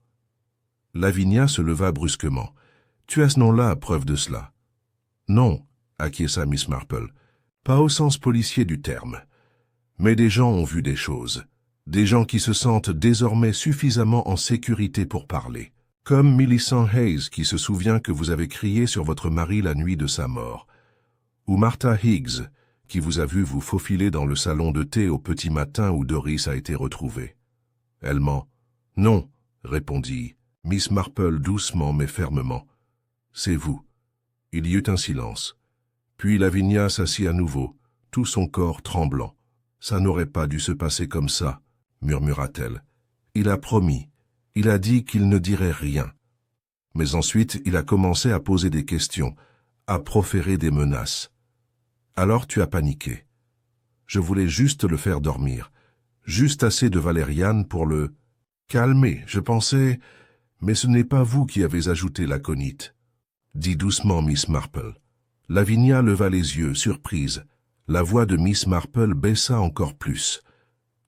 Lavinia se leva brusquement. « Tu as ce nom-là, preuve de cela. » « Non, » acquiesça Miss Marple, « pas au sens policier du terme. Mais des gens ont vu des choses. Des gens qui se sentent désormais suffisamment en sécurité pour parler. Comme Millicent Hayes qui se souvient que vous avez crié sur votre mari la nuit de sa mort. Ou Martha Higgs qui vous a vu vous faufiler dans le salon de thé au petit matin où Doris a été retrouvée. » Elle ment. « Non, » répondit Miss Marple doucement mais fermement. « C'est vous. » Il y eut un silence. Puis Lavinia s'assit à nouveau, tout son corps tremblant. « Ça n'aurait pas dû se passer comme ça, » murmura-t-elle. « Il a promis. Il a dit qu'il ne dirait rien. » Mais ensuite, il a commencé à poser des questions, à proférer des menaces. Alors tu as paniqué. Je voulais juste le faire dormir, juste assez de valériane pour le calmer, je pensais, mais ce n'est pas vous qui avez ajouté l'aconite, dit doucement Miss Marple. Lavinia leva les yeux, surprise. La voix de Miss Marple baissa encore plus.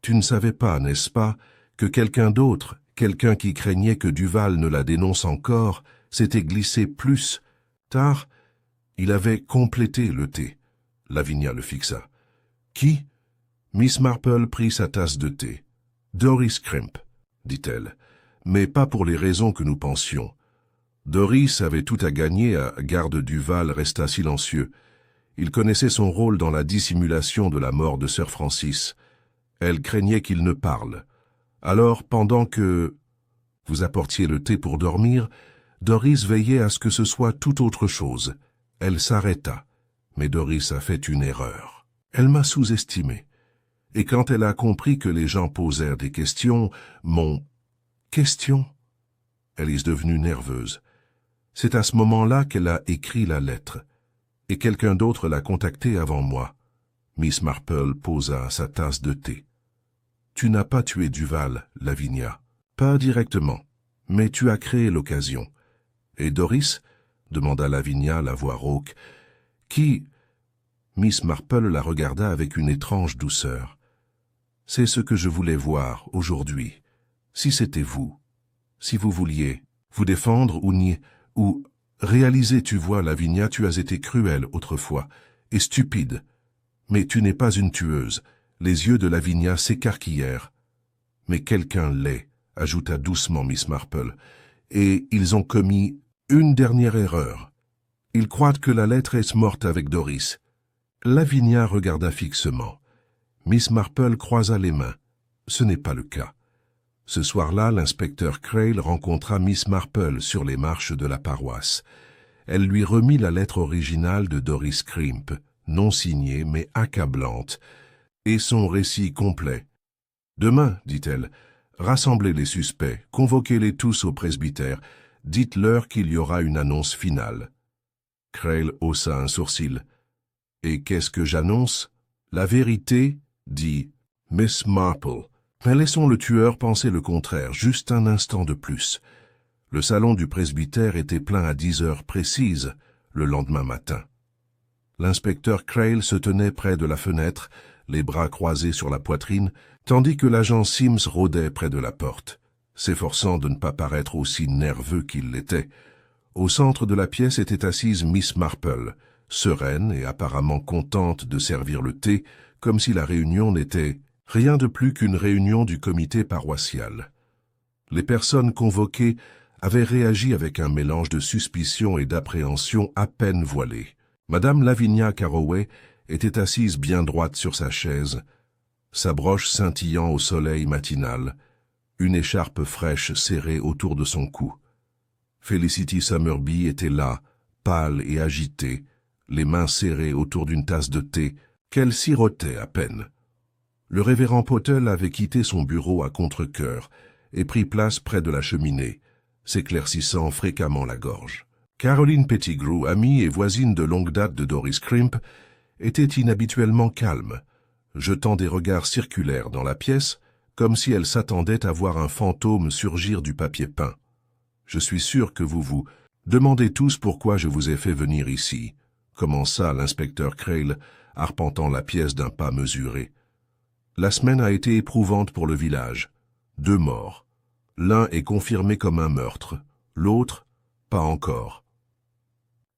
Tu ne savais pas, n'est-ce pas, que quelqu'un d'autre, quelqu'un qui craignait que Duval ne la dénonce encore, s'était glissé plus tard? Il avait complété le thé. Lavinia le fixa. Qui? Miss Marple prit sa tasse de thé. Doris Crimp, dit-elle, mais pas pour les raisons que nous pensions. Doris avait tout à gagner à garde Duval resta silencieux. Il connaissait son rôle dans la dissimulation de la mort de Sir Francis. Elle craignait qu'il ne parle. Alors, pendant que vous apportiez le thé pour dormir, Doris veillait à ce que ce soit tout autre chose. Elle s'arrêta. Mais Doris a fait une erreur. Elle m'a sous-estimé. Et quand elle a compris que les gens posèrent des questions, Question? Elle est devenue nerveuse. C'est à ce moment-là qu'elle a écrit la lettre. Et quelqu'un d'autre l'a contactée avant moi. Miss Marple posa sa tasse de thé. Tu n'as pas tué Duval, Lavinia. Pas directement, mais tu as créé l'occasion. Et Doris? Demanda Lavinia, la voix rauque. Qui? Miss Marple la regarda avec une étrange douceur. C'est ce que je voulais voir aujourd'hui. Si c'était vous, si vous vouliez vous défendre ou réaliser, tu vois, Lavinia, tu as été cruelle autrefois, et stupide. Mais tu n'es pas une tueuse. Les yeux de Lavinia s'écarquillèrent. Mais quelqu'un l'est, ajouta doucement Miss Marple, et ils ont commis une dernière erreur. Ils croient que la lettre est morte avec Doris. Lavinia regarda fixement. Miss Marple croisa les mains. Ce n'est pas le cas. Ce soir-là, l'inspecteur Creil rencontra Miss Marple sur les marches de la paroisse. Elle lui remit la lettre originale de Doris Crimp, non signée mais accablante, et son récit complet. « Demain, dit-elle, rassemblez les suspects, convoquez-les tous au presbytère, Dites-leur qu'il y aura une annonce finale. » Crail haussa un sourcil. « Et qu'est-ce que j'annonce? »« La vérité, » dit Miss Marple. Mais laissons le tueur penser le contraire, juste un instant de plus. Le salon du presbytère était plein à 10 heures précises, le lendemain matin. L'inspecteur Crail se tenait près de la fenêtre, les bras croisés sur la poitrine, tandis que l'agent Sims rôdait près de la porte, s'efforçant de ne pas paraître aussi nerveux qu'il l'était. Au centre de la pièce était assise Miss Marple, sereine et apparemment contente de servir le thé, comme si la réunion n'était rien de plus qu'une réunion du comité paroissial. Les personnes convoquées avaient réagi avec un mélange de suspicion et d'appréhension à peine voilée. Madame Lavinia Carroway était assise bien droite sur sa chaise, sa broche scintillant au soleil matinal, une écharpe fraîche serrée autour de son cou. Felicity Summerby était là, pâle et agitée, les mains serrées autour d'une tasse de thé qu'elle sirotait à peine. Le révérend Pottel avait quitté son bureau à contre-cœur et pris place près de la cheminée, s'éclaircissant fréquemment la gorge. Caroline Pettigrew, amie et voisine de longue date de Doris Crimp, était inhabituellement calme, jetant des regards circulaires dans la pièce, comme si elle s'attendait à voir un fantôme surgir du papier peint. « Je suis sûr que vous vous demandez tous pourquoi je vous ai fait venir ici, » commença l'inspecteur Crail, arpentant la pièce d'un pas mesuré. La semaine a été éprouvante pour le village. 2 morts. L'un est confirmé comme un meurtre, l'autre, pas encore.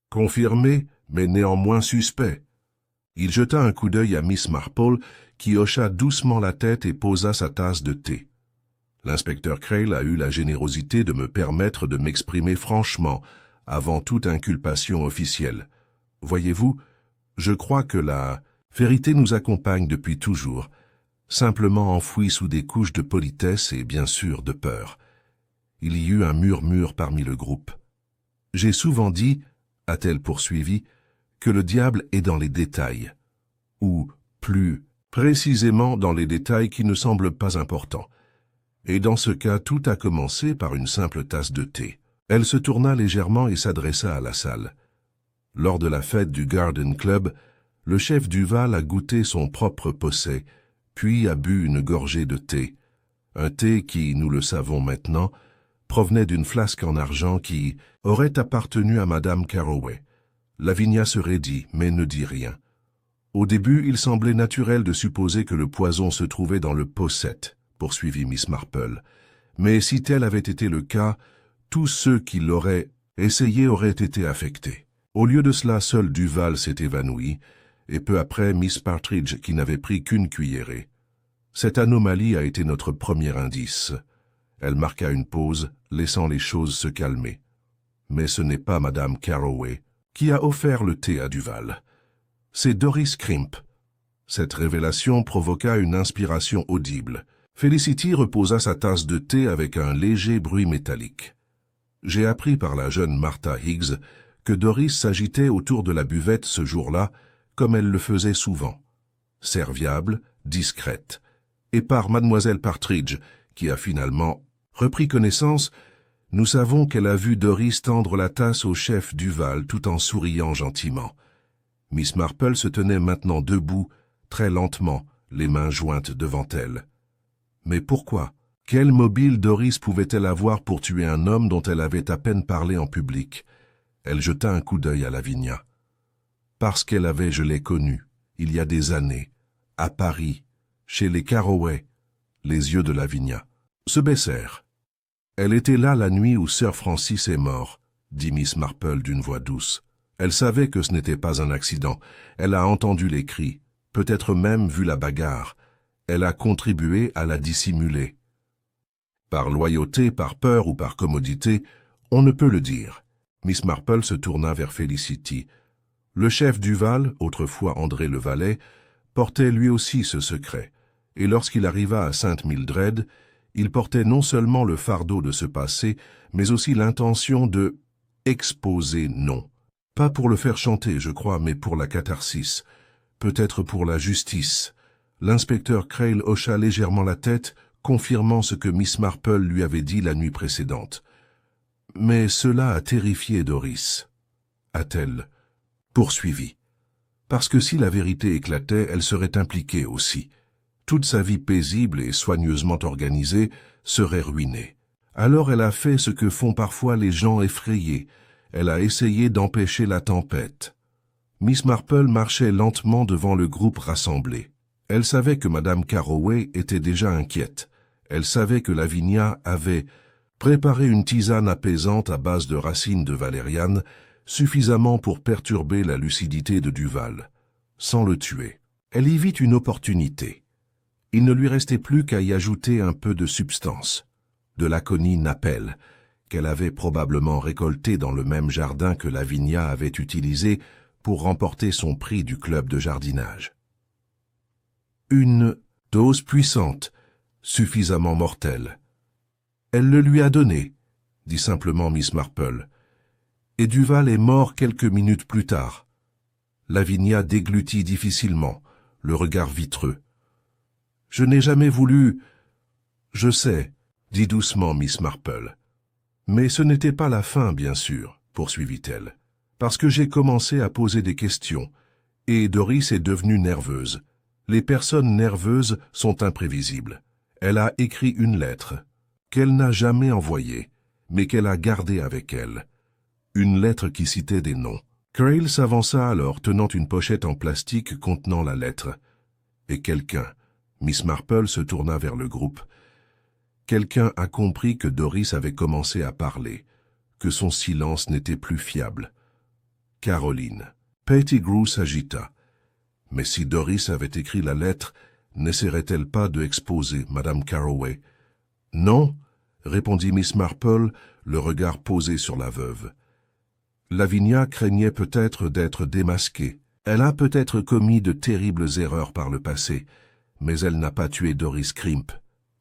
Confirmé, mais néanmoins suspect. Il jeta un coup d'œil à Miss Marple, qui hocha doucement la tête et posa sa tasse de thé. L'inspecteur Crail a eu la générosité de me permettre de m'exprimer franchement, avant toute inculpation officielle. Voyez-vous, je crois que la vérité nous accompagne depuis toujours, simplement enfouie sous des couches de politesse et bien sûr de peur. Il y eut un murmure parmi le groupe. J'ai souvent dit, a-t-elle poursuivi, que le diable est dans les détails, ou, plus précisément, dans les détails qui ne semblent pas importants. Et dans ce cas, tout a commencé par une simple tasse de thé. Elle se tourna légèrement et s'adressa à la salle. Lors de la fête du Garden Club, le chef Duval a goûté son propre posset, puis a bu une gorgée de thé. Un thé qui, nous le savons maintenant, provenait d'une flasque en argent qui aurait appartenu à Madame Carroway. Lavinia se raidit, mais ne dit rien. Au début, il semblait naturel de supposer que le poison se trouvait dans le posset, poursuivit Miss Marple. Mais si tel avait été le cas, tous ceux qui l'auraient essayé auraient été affectés. Au lieu de cela, seul Duval s'est évanoui, et peu après Miss Partridge qui n'avait pris qu'une cuillerée. Cette anomalie a été notre premier indice. Elle marqua une pause, laissant les choses se calmer. Mais ce n'est pas Madame Carroway qui a offert le thé à Duval. C'est Doris Crimp. Cette révélation provoqua une inspiration audible. Felicity reposa sa tasse de thé avec un léger bruit métallique. J'ai appris par la jeune Martha Higgs que Doris s'agitait autour de la buvette ce jour-là, comme elle le faisait souvent. Serviable, discrète. Et par Mademoiselle Partridge, qui a finalement repris connaissance, nous savons qu'elle a vu Doris tendre la tasse au chef Duval tout en souriant gentiment. Miss Marple se tenait maintenant debout, très lentement, les mains jointes devant elle. Mais pourquoi? Quel mobile Doris pouvait-elle avoir pour tuer un homme dont elle avait à peine parlé en public? Elle jeta un coup d'œil à Lavinia. Parce qu'elle avait, je l'ai connue, il y a des années, à Paris, chez les Carroway. Les yeux de Lavinia se baissèrent. Elle était là la nuit où Sir Francis est mort, dit Miss Marple d'une voix douce. Elle savait que ce n'était pas un accident. Elle a entendu les cris, peut-être même vu la bagarre. Elle a contribué à la dissimuler. Par loyauté, par peur ou par commodité, on ne peut le dire. Miss Marple se tourna vers Felicity. Le chef Duval, autrefois André le valet, portait lui aussi ce secret, et lorsqu'il arriva à Sainte-Mildred, il portait non seulement le fardeau de ce passé, mais aussi l'intention de exposer non. Pas pour le faire chanter, je crois, mais pour la catharsis, peut-être pour la justice. L'inspecteur Crail hocha légèrement la tête, confirmant ce que Miss Marple lui avait dit la nuit précédente. Mais cela a terrifié Doris, a-t-elle poursuivi. Parce que si la vérité éclatait, elle serait impliquée aussi. Toute sa vie paisible et soigneusement organisée serait ruinée. Alors elle a fait ce que font parfois les gens effrayés. Elle a essayé d'empêcher la tempête. Miss Marple marchait lentement devant le groupe rassemblé. Elle savait que Madame Carroway était déjà inquiète. Elle savait que Lavinia avait préparé une tisane apaisante à base de racines de valériane, suffisamment pour perturber la lucidité de Duval, sans le tuer. Elle y vit une opportunité. Il ne lui restait plus qu'à y ajouter un peu de substance, de l'aconie Napel, qu'elle avait probablement récoltée dans le même jardin que Lavinia avait utilisé pour remporter son prix du club de jardinage. Une dose puissante, suffisamment mortelle. Elle le lui a donné, dit simplement Miss Marple, et Duval est mort quelques minutes plus tard. Lavinia déglutit difficilement, le regard vitreux. « Je n'ai jamais voulu... »« Je sais, » dit doucement Miss Marple. « Mais ce n'était pas la fin, bien sûr, » poursuivit-elle, « parce que j'ai commencé à poser des questions, et Doris est devenue nerveuse. Les personnes nerveuses sont imprévisibles. Elle a écrit une lettre, qu'elle n'a jamais envoyée, mais qu'elle a gardée avec elle. Une lettre qui citait des noms. Crail s'avança alors, tenant une pochette en plastique contenant la lettre. Et quelqu'un, Miss Marple se tourna vers le groupe. Quelqu'un a compris que Doris avait commencé à parler, que son silence n'était plus fiable. Caroline. Pettigrew s'agita. Mais si Doris avait écrit la lettre, n'essaierait-elle pas de exposer Madame Carroway? Non, répondit Miss Marple, le regard posé sur la veuve. Lavinia craignait peut-être d'être démasquée. Elle a peut-être commis de terribles erreurs par le passé, mais elle n'a pas tué Doris Crimp.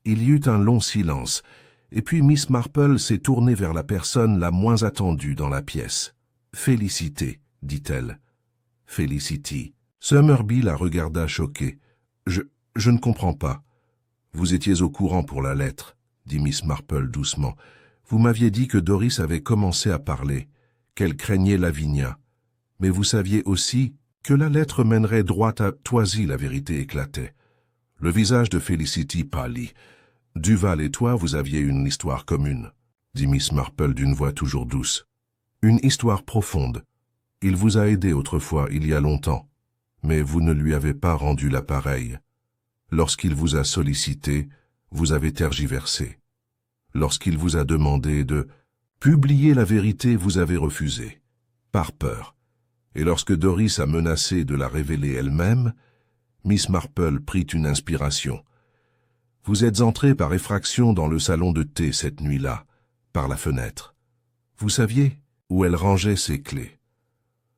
Il y eut un long silence, et puis Miss Marple s'est tournée vers la personne la moins attendue dans la pièce. « Félicité, dit-elle. « Félicity. » Summerby la regarda choquée. « Je ne comprends pas. »« Vous étiez au courant pour la lettre, » dit Miss Marple doucement. « Vous m'aviez dit que Doris avait commencé à parler, qu'elle craignait Lavinia. Mais vous saviez aussi que la lettre mènerait droit à Toisy, la vérité éclatait. » Le visage de Félicity pâlit. « Duval et toi, vous aviez une histoire commune, » dit Miss Marple d'une voix toujours douce. « Une histoire profonde. Il vous a aidé autrefois, il y a longtemps. Mais vous ne lui avez pas rendu l'appareil. Lorsqu'il vous a sollicité, vous avez tergiversé. Lorsqu'il vous a demandé de publier la vérité, vous avez refusé, par peur. Et lorsque Doris a menacé de la révéler elle-même, Miss Marple prit une inspiration. Vous êtes entré par effraction dans le salon de thé cette nuit-là, par la fenêtre. Vous saviez où elle rangeait ses clés.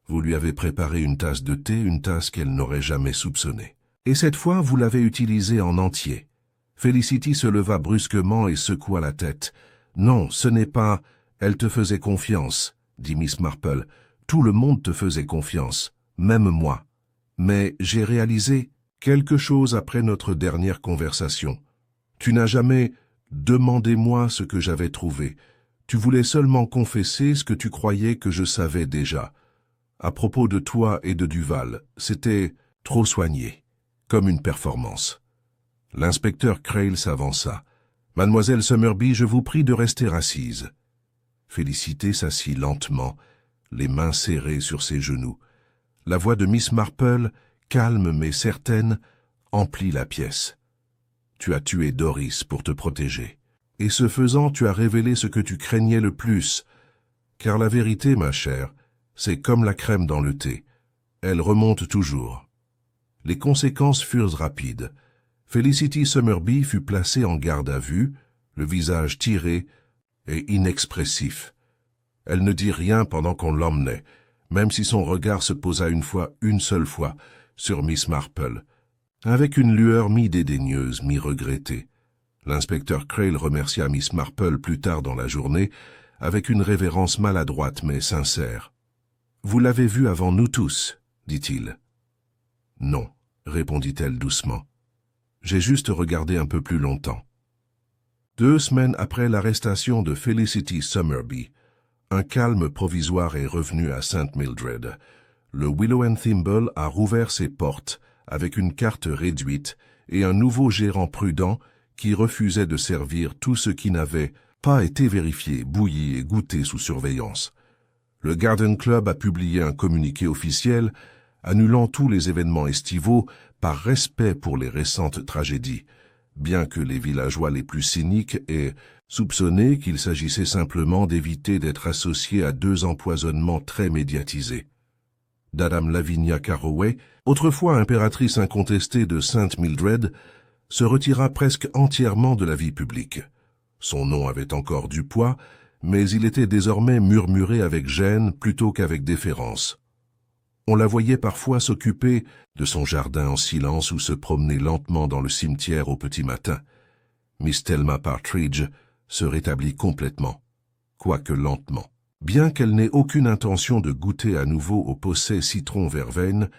Vous lui avez préparé une tasse de thé, une tasse qu'elle n'aurait jamais soupçonnée. Et cette fois, vous l'avez utilisée en entier. Félicity se leva brusquement et secoua la tête. Non, ce n'est pas... Elle te faisait confiance, dit Miss Marple. Tout le monde te faisait confiance, même moi. Mais j'ai réalisé quelque chose après notre dernière conversation. Tu n'as jamais demandé moi ce que j'avais trouvé. Tu voulais seulement confesser ce que tu croyais que je savais déjà. À propos de toi et de Duval, c'était trop soigné, comme une performance. L'inspecteur Crail s'avança. « Mademoiselle Summerby, je vous prie de rester assise. » Félicité s'assit lentement, les mains serrées sur ses genoux. La voix de Miss Marple, calme mais certaine, emplit la pièce. « Tu as tué Doris pour te protéger. Et ce faisant, tu as révélé ce que tu craignais le plus. Car la vérité, ma chère, c'est comme la crème dans le thé. Elle remonte toujours. » Les conséquences furent rapides. Félicity Summerby fut placée en garde à vue, le visage tiré et inexpressif. Elle ne dit rien pendant qu'on l'emmenait, même si son regard se posa une seule fois, sur Miss Marple, avec une lueur mi-dédaigneuse, mi-regrettée. L'inspecteur Crail remercia Miss Marple plus tard dans la journée, avec une révérence maladroite mais sincère. « Vous l'avez vue avant nous tous, dit-il. »« Non, répondit-elle doucement. J'ai juste regardé un peu plus longtemps. » 2 semaines après l'arrestation de Félicity Summerby, Un calme provisoire est revenu à St. Mildred. Le Willow and Thimble a rouvert ses portes avec une carte réduite et un nouveau gérant prudent qui refusait de servir tout ce qui n'avait pas été vérifié, bouilli et goûté sous surveillance. Le Garden Club a publié un communiqué officiel annulant tous les événements estivaux par respect pour les récentes tragédies, bien que les villageois les plus cyniques aient soupçonné qu'il s'agissait simplement d'éviter d'être associés à 2 empoisonnements très médiatisés. Madame Lavinia Carroway, autrefois impératrice incontestée de St. Mildred, se retira presque entièrement de la vie publique. Son nom avait encore du poids, mais il était désormais murmuré avec gêne plutôt qu'avec déférence. On la voyait parfois s'occuper de son jardin en silence ou se promener lentement dans le cimetière au petit matin. Miss Thelma Partridge se rétablit complètement, quoique lentement. Bien qu'elle n'ait aucune intention de goûter à nouveau au posset citron-verveine,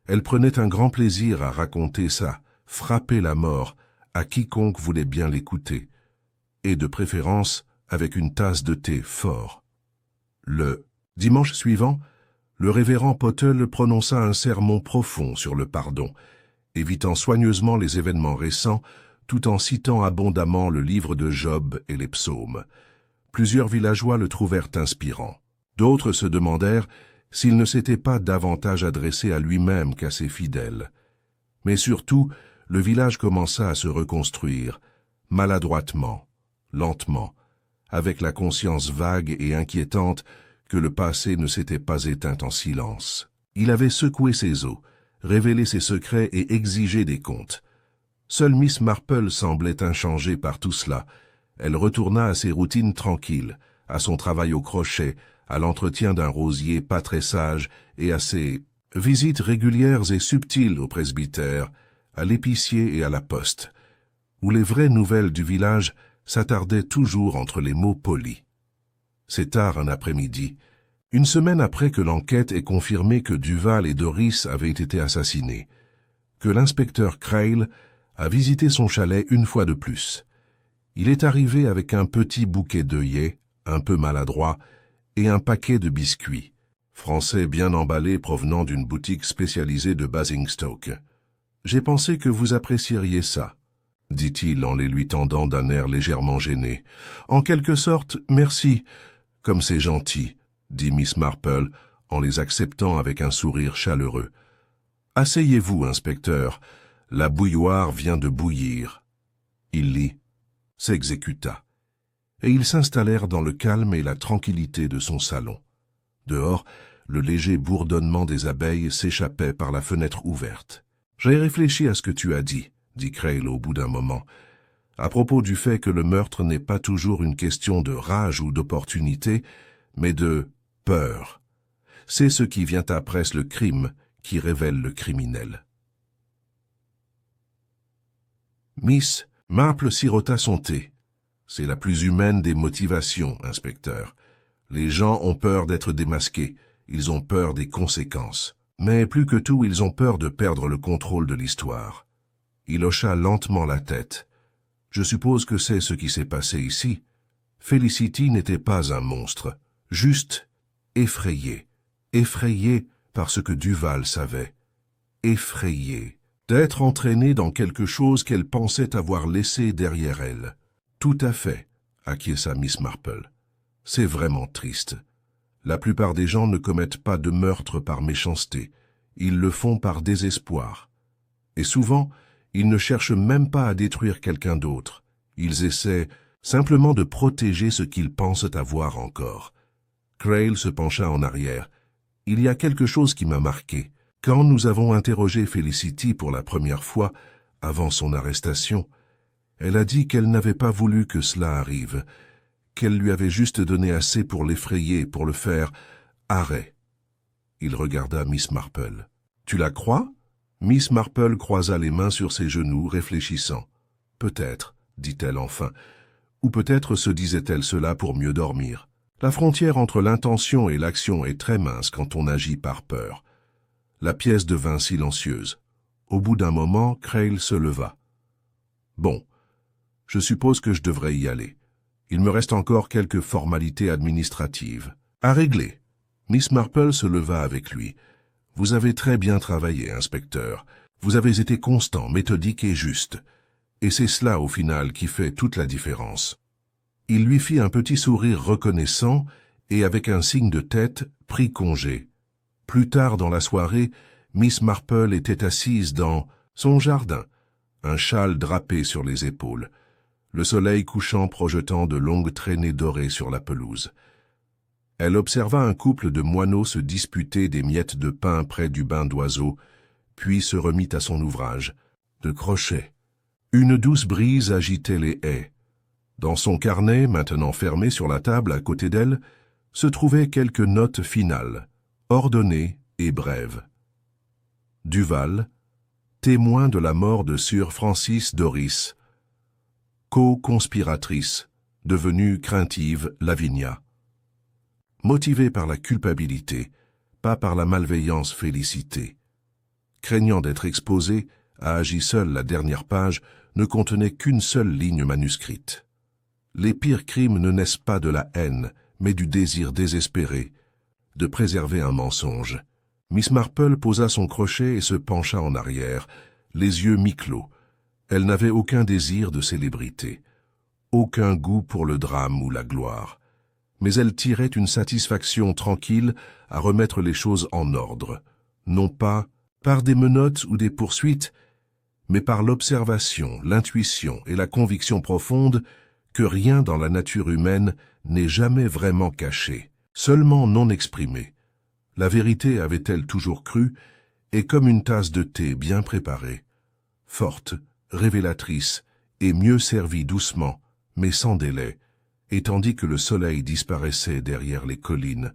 elle prenait un grand plaisir à raconter ça, frapper la mort à quiconque voulait bien l'écouter, et de préférence avec une tasse de thé fort. Le dimanche suivant, le révérend Pottle prononça un sermon profond sur le pardon, évitant soigneusement les événements récents, tout en citant abondamment le livre de Job et les psaumes. Plusieurs villageois le trouvèrent inspirant. D'autres se demandèrent s'il ne s'était pas davantage adressé à lui-même qu'à ses fidèles. Mais surtout, le village commença à se reconstruire, maladroitement, lentement, avec la conscience vague et inquiétante que le passé ne s'était pas éteint en silence. Il avait secoué ses os, révélé ses secrets et exigé des comptes. Seule Miss Marple semblait inchangée par tout cela. Elle retourna à ses routines tranquilles, à son travail au crochet, à l'entretien d'un rosier pas très sage et à ses visites régulières et subtiles au presbytère, à l'épicier et à la poste, où les vraies nouvelles du village s'attardaient toujours entre les mots polis. C'est tard un après-midi, une semaine après que l'enquête ait confirmé que Duval et Doris avaient été assassinés, que l'inspecteur Crail a visité son chalet une fois de plus. Il est arrivé avec un petit bouquet d'œillets, un peu maladroit, et un paquet de biscuits, français bien emballés provenant d'une boutique spécialisée de Basingstoke. « J'ai pensé que vous apprécieriez ça, » dit-il en les lui tendant d'un air légèrement gêné. « En quelque sorte, merci, comme c'est gentil, » dit Miss Marple en les acceptant avec un sourire chaleureux. « Asseyez-vous, inspecteur, la bouilloire vient de bouillir. » Il lit, s'exécuta, et ils s'installèrent dans le calme et la tranquillité de son salon. Dehors, le léger bourdonnement des abeilles s'échappait par la fenêtre ouverte. « J'ai réfléchi à ce que tu as dit, » dit Crail au bout d'un moment, « à propos du fait que le meurtre n'est pas toujours une question de rage ou d'opportunité, mais de peur. C'est ce qui vient après le crime qui révèle le criminel. » Miss Marple sirota son thé. « C'est la plus humaine des motivations, inspecteur. Les gens ont peur d'être démasqués, ils ont peur des conséquences. Mais plus que tout, ils ont peur de perdre le contrôle de l'histoire. » Il hocha lentement la tête. « Je suppose que c'est ce qui s'est passé ici. Felicity n'était pas un monstre, juste effrayée. Effrayée par ce que Duval savait. Effrayée d'être entraînée dans quelque chose qu'elle pensait avoir laissé derrière elle. »« Tout à fait, » acquiesça Miss Marple. « C'est vraiment triste. La plupart des gens ne commettent pas de meurtre par méchanceté. Ils le font par désespoir. Et souvent, ils ne cherchent même pas à détruire quelqu'un d'autre. Ils essaient simplement de protéger ce qu'ils pensent avoir encore. » Crail se pencha en arrière. « Il y a quelque chose qui m'a marqué. Quand nous avons interrogé Felicity pour la première fois, avant son arrestation, elle a dit qu'elle n'avait pas voulu que cela arrive, qu'elle lui avait juste donné assez pour l'effrayer, pour le faire « arrêt ». Il regarda Miss Marple. « Tu la crois ?» Miss Marple croisa les mains sur ses genoux, réfléchissant. « Peut-être, » dit-elle enfin, ou peut-être se disait-elle cela pour mieux dormir. La frontière entre l'intention et l'action est très mince quand on agit par peur. La pièce devint silencieuse. Au bout d'un moment, Crail se leva. « Bon, je suppose que je devrais y aller. Il me reste encore quelques formalités administratives à régler. Miss Marple se leva avec lui. « Vous avez très bien travaillé, inspecteur. Vous avez été constant, méthodique et juste. Et c'est cela, au final, qui fait toute la différence. » Il lui fit un petit sourire reconnaissant et, avec un signe de tête, prit congé. Plus tard dans la soirée, Miss Marple était assise dans son jardin, un châle drapé sur les épaules, le soleil couchant projetant de longues traînées dorées sur la pelouse. Elle observa un couple de moineaux se disputer des miettes de pain près du bain d'oiseaux, puis se remit à son ouvrage, de crochet. Une douce brise agitait les haies. Dans son carnet, maintenant fermé sur la table à côté d'elle, se trouvaient quelques notes finales, ordonnées et brèves. Duval, témoin de la mort de Sir Francis Doris, co-conspiratrice, devenue craintive Lavinia. Motivée par la culpabilité, pas par la malveillance Félicité. Craignant d'être exposée, a agi seule. La dernière page ne contenait qu'une seule ligne manuscrite. Les pires crimes ne naissent pas de la haine, mais du désir désespéré de préserver un mensonge. Miss Marple posa son crochet et se pencha en arrière, les yeux mi-clos. Elle n'avait aucun désir de célébrité, aucun goût pour le drame ou la gloire. Mais elle tirait une satisfaction tranquille à remettre les choses en ordre, non pas par des menottes ou des poursuites, mais par l'observation, l'intuition et la conviction profonde que rien dans la nature humaine n'est jamais vraiment caché, seulement non exprimé. La vérité avait-elle toujours cru, et comme une tasse de thé bien préparée, forte, révélatrice et mieux servie doucement, mais sans délai, et tandis que le soleil disparaissait derrière les collines,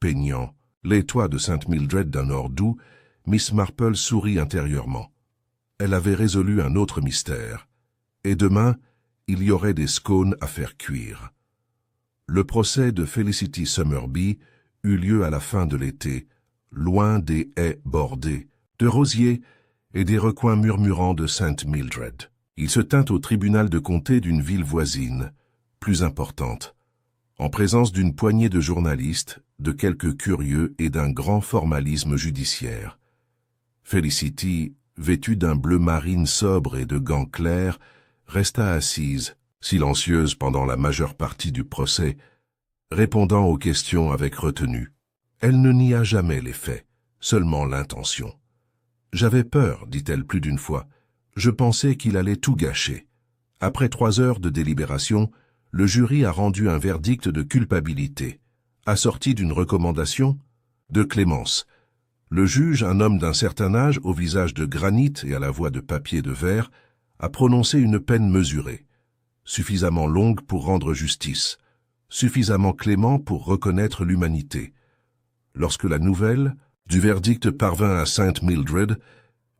peignant les toits de Saint-Mildred d'un or doux, Miss Marple sourit intérieurement. Elle avait résolu un autre mystère, et demain, il y aurait des scones à faire cuire. Le procès de Felicity Summerby eut lieu à la fin de l'été, loin des haies bordées, de rosiers et des recoins murmurants de Saint-Mildred. Il se tint au tribunal de comté d'une ville voisine, plus importante, en présence d'une poignée de journalistes, de quelques curieux et d'un grand formalisme judiciaire. Felicity, vêtue d'un bleu marine sobre et de gants clairs, resta assise, silencieuse pendant la majeure partie du procès, répondant aux questions avec retenue. Elle ne nia jamais les faits, seulement l'intention. « J'avais peur, dit-elle plus d'une fois. Je pensais qu'il allait tout gâcher. » Après 3 heures de délibération, le jury a rendu un verdict de culpabilité, assorti d'une recommandation de clémence. Le juge, un homme d'un certain âge, au visage de granit et à la voix de papier de verre, a prononcé une peine mesurée, suffisamment longue pour rendre justice, suffisamment clément pour reconnaître l'humanité. Lorsque la nouvelle du verdict parvint à Saint-Mildred,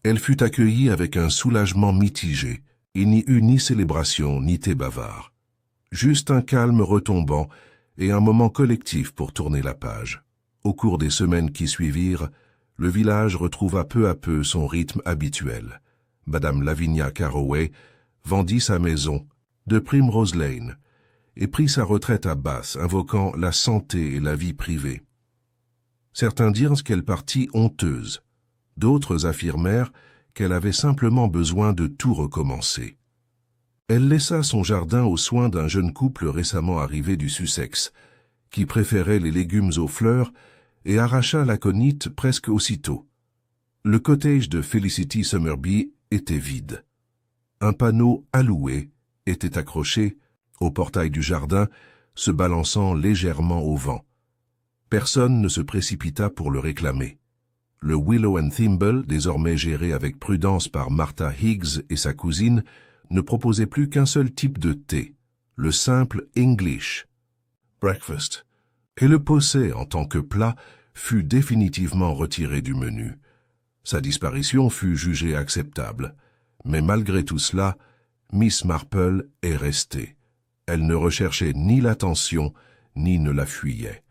elle fut accueillie avec un soulagement mitigé. Il n'y eut ni célébration ni thé bavard. Juste un calme retombant et un moment collectif pour tourner la page. Au cours des semaines qui suivirent, le village retrouva peu à peu son rythme habituel. Madame Lavinia Carroway vendit sa maison de Primrose Lane et prit sa retraite à Bath, invoquant la santé et la vie privée. Certains dirent qu'elle partit honteuse, d'autres affirmèrent qu'elle avait simplement besoin de tout recommencer. Elle laissa son jardin aux soins d'un jeune couple récemment arrivé du Sussex, qui préférait les légumes aux fleurs, et arracha l'aconite presque aussitôt. Le cottage de Felicity Summerby était vide. Un panneau alloué était accroché au portail du jardin, se balançant légèrement au vent. Personne ne se précipita pour le réclamer. Le Willow and Thimble, désormais géré avec prudence par Martha Higgs et sa cousine, ne proposait plus qu'un seul type de thé, le simple English breakfast, et le posset en tant que plat fut définitivement retiré du menu. Sa disparition fut jugée acceptable, mais malgré tout cela, Miss Marple est restée. Elle ne recherchait ni l'attention, ni ne la fuyait.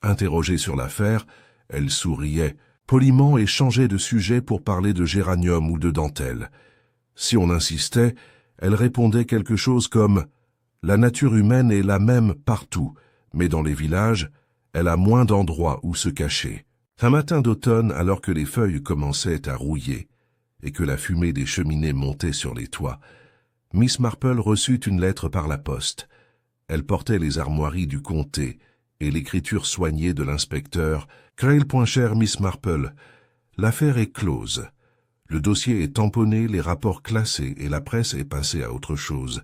Interrogée sur l'affaire, elle souriait poliment et changeait de sujet pour parler de géranium ou de dentelle. Si on insistait, elle répondait quelque chose comme « La nature humaine est la même partout, mais dans les villages, elle a moins d'endroits où se cacher. Un matin d'automne, alors que les feuilles commençaient à rouiller et que la fumée des cheminées montait sur les toits, Miss Marple reçut une lettre par la poste. Elle portait les armoiries du comté et l'écriture soignée de l'inspecteur « Cher Miss Marple, l'affaire est close. Le dossier est tamponné, les rapports classés et la presse est passée à autre chose.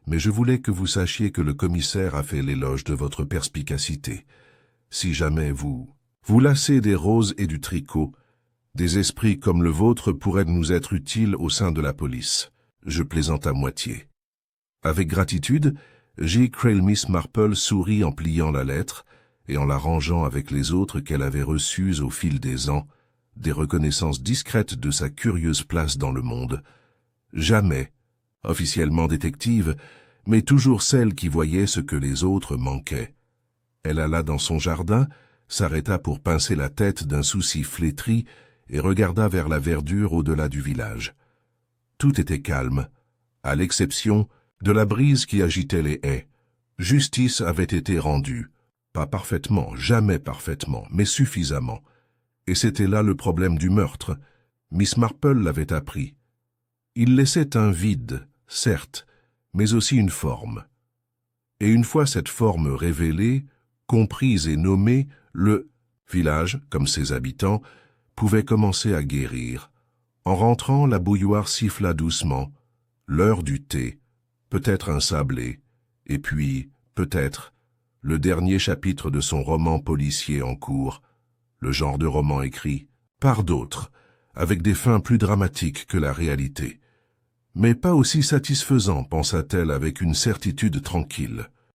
Mais je voulais que vous sachiez que le commissaire a fait l'éloge de votre perspicacité. Si jamais vous lassez des roses et du tricot, des esprits comme le vôtre pourraient nous être utiles au sein de la police. Je plaisante à moitié. » Avec gratitude, J. Miss Marple sourit en pliant la lettre et en la rangeant avec les autres qu'elle avait reçues au fil des ans, des reconnaissances discrètes de sa curieuse place dans le monde. Jamais, officiellement détective, mais toujours celle qui voyait ce que les autres manquaient. Elle alla dans son jardin, s'arrêta pour pincer la tête d'un souci flétri et regarda vers la verdure au-delà du village. Tout était calme, à l'exception de la brise qui agitait les haies. Justice avait été rendue, pas parfaitement, jamais parfaitement, mais suffisamment. Et c'était là le problème du meurtre. Miss Marple l'avait appris. Il laissait un vide, certes, mais aussi une forme. Et une fois cette forme révélée, comprise et nommée, le village, comme ses habitants, pouvait commencer à guérir. En rentrant, la bouilloire siffla doucement. L'heure du thé, peut-être un sablé, et puis, peut-être, le dernier chapitre de son roman policier en cours, le genre de roman écrit par d'autres, avec des fins plus dramatiques que la réalité. Mais pas aussi satisfaisant, pensa-t-elle avec une certitude tranquille.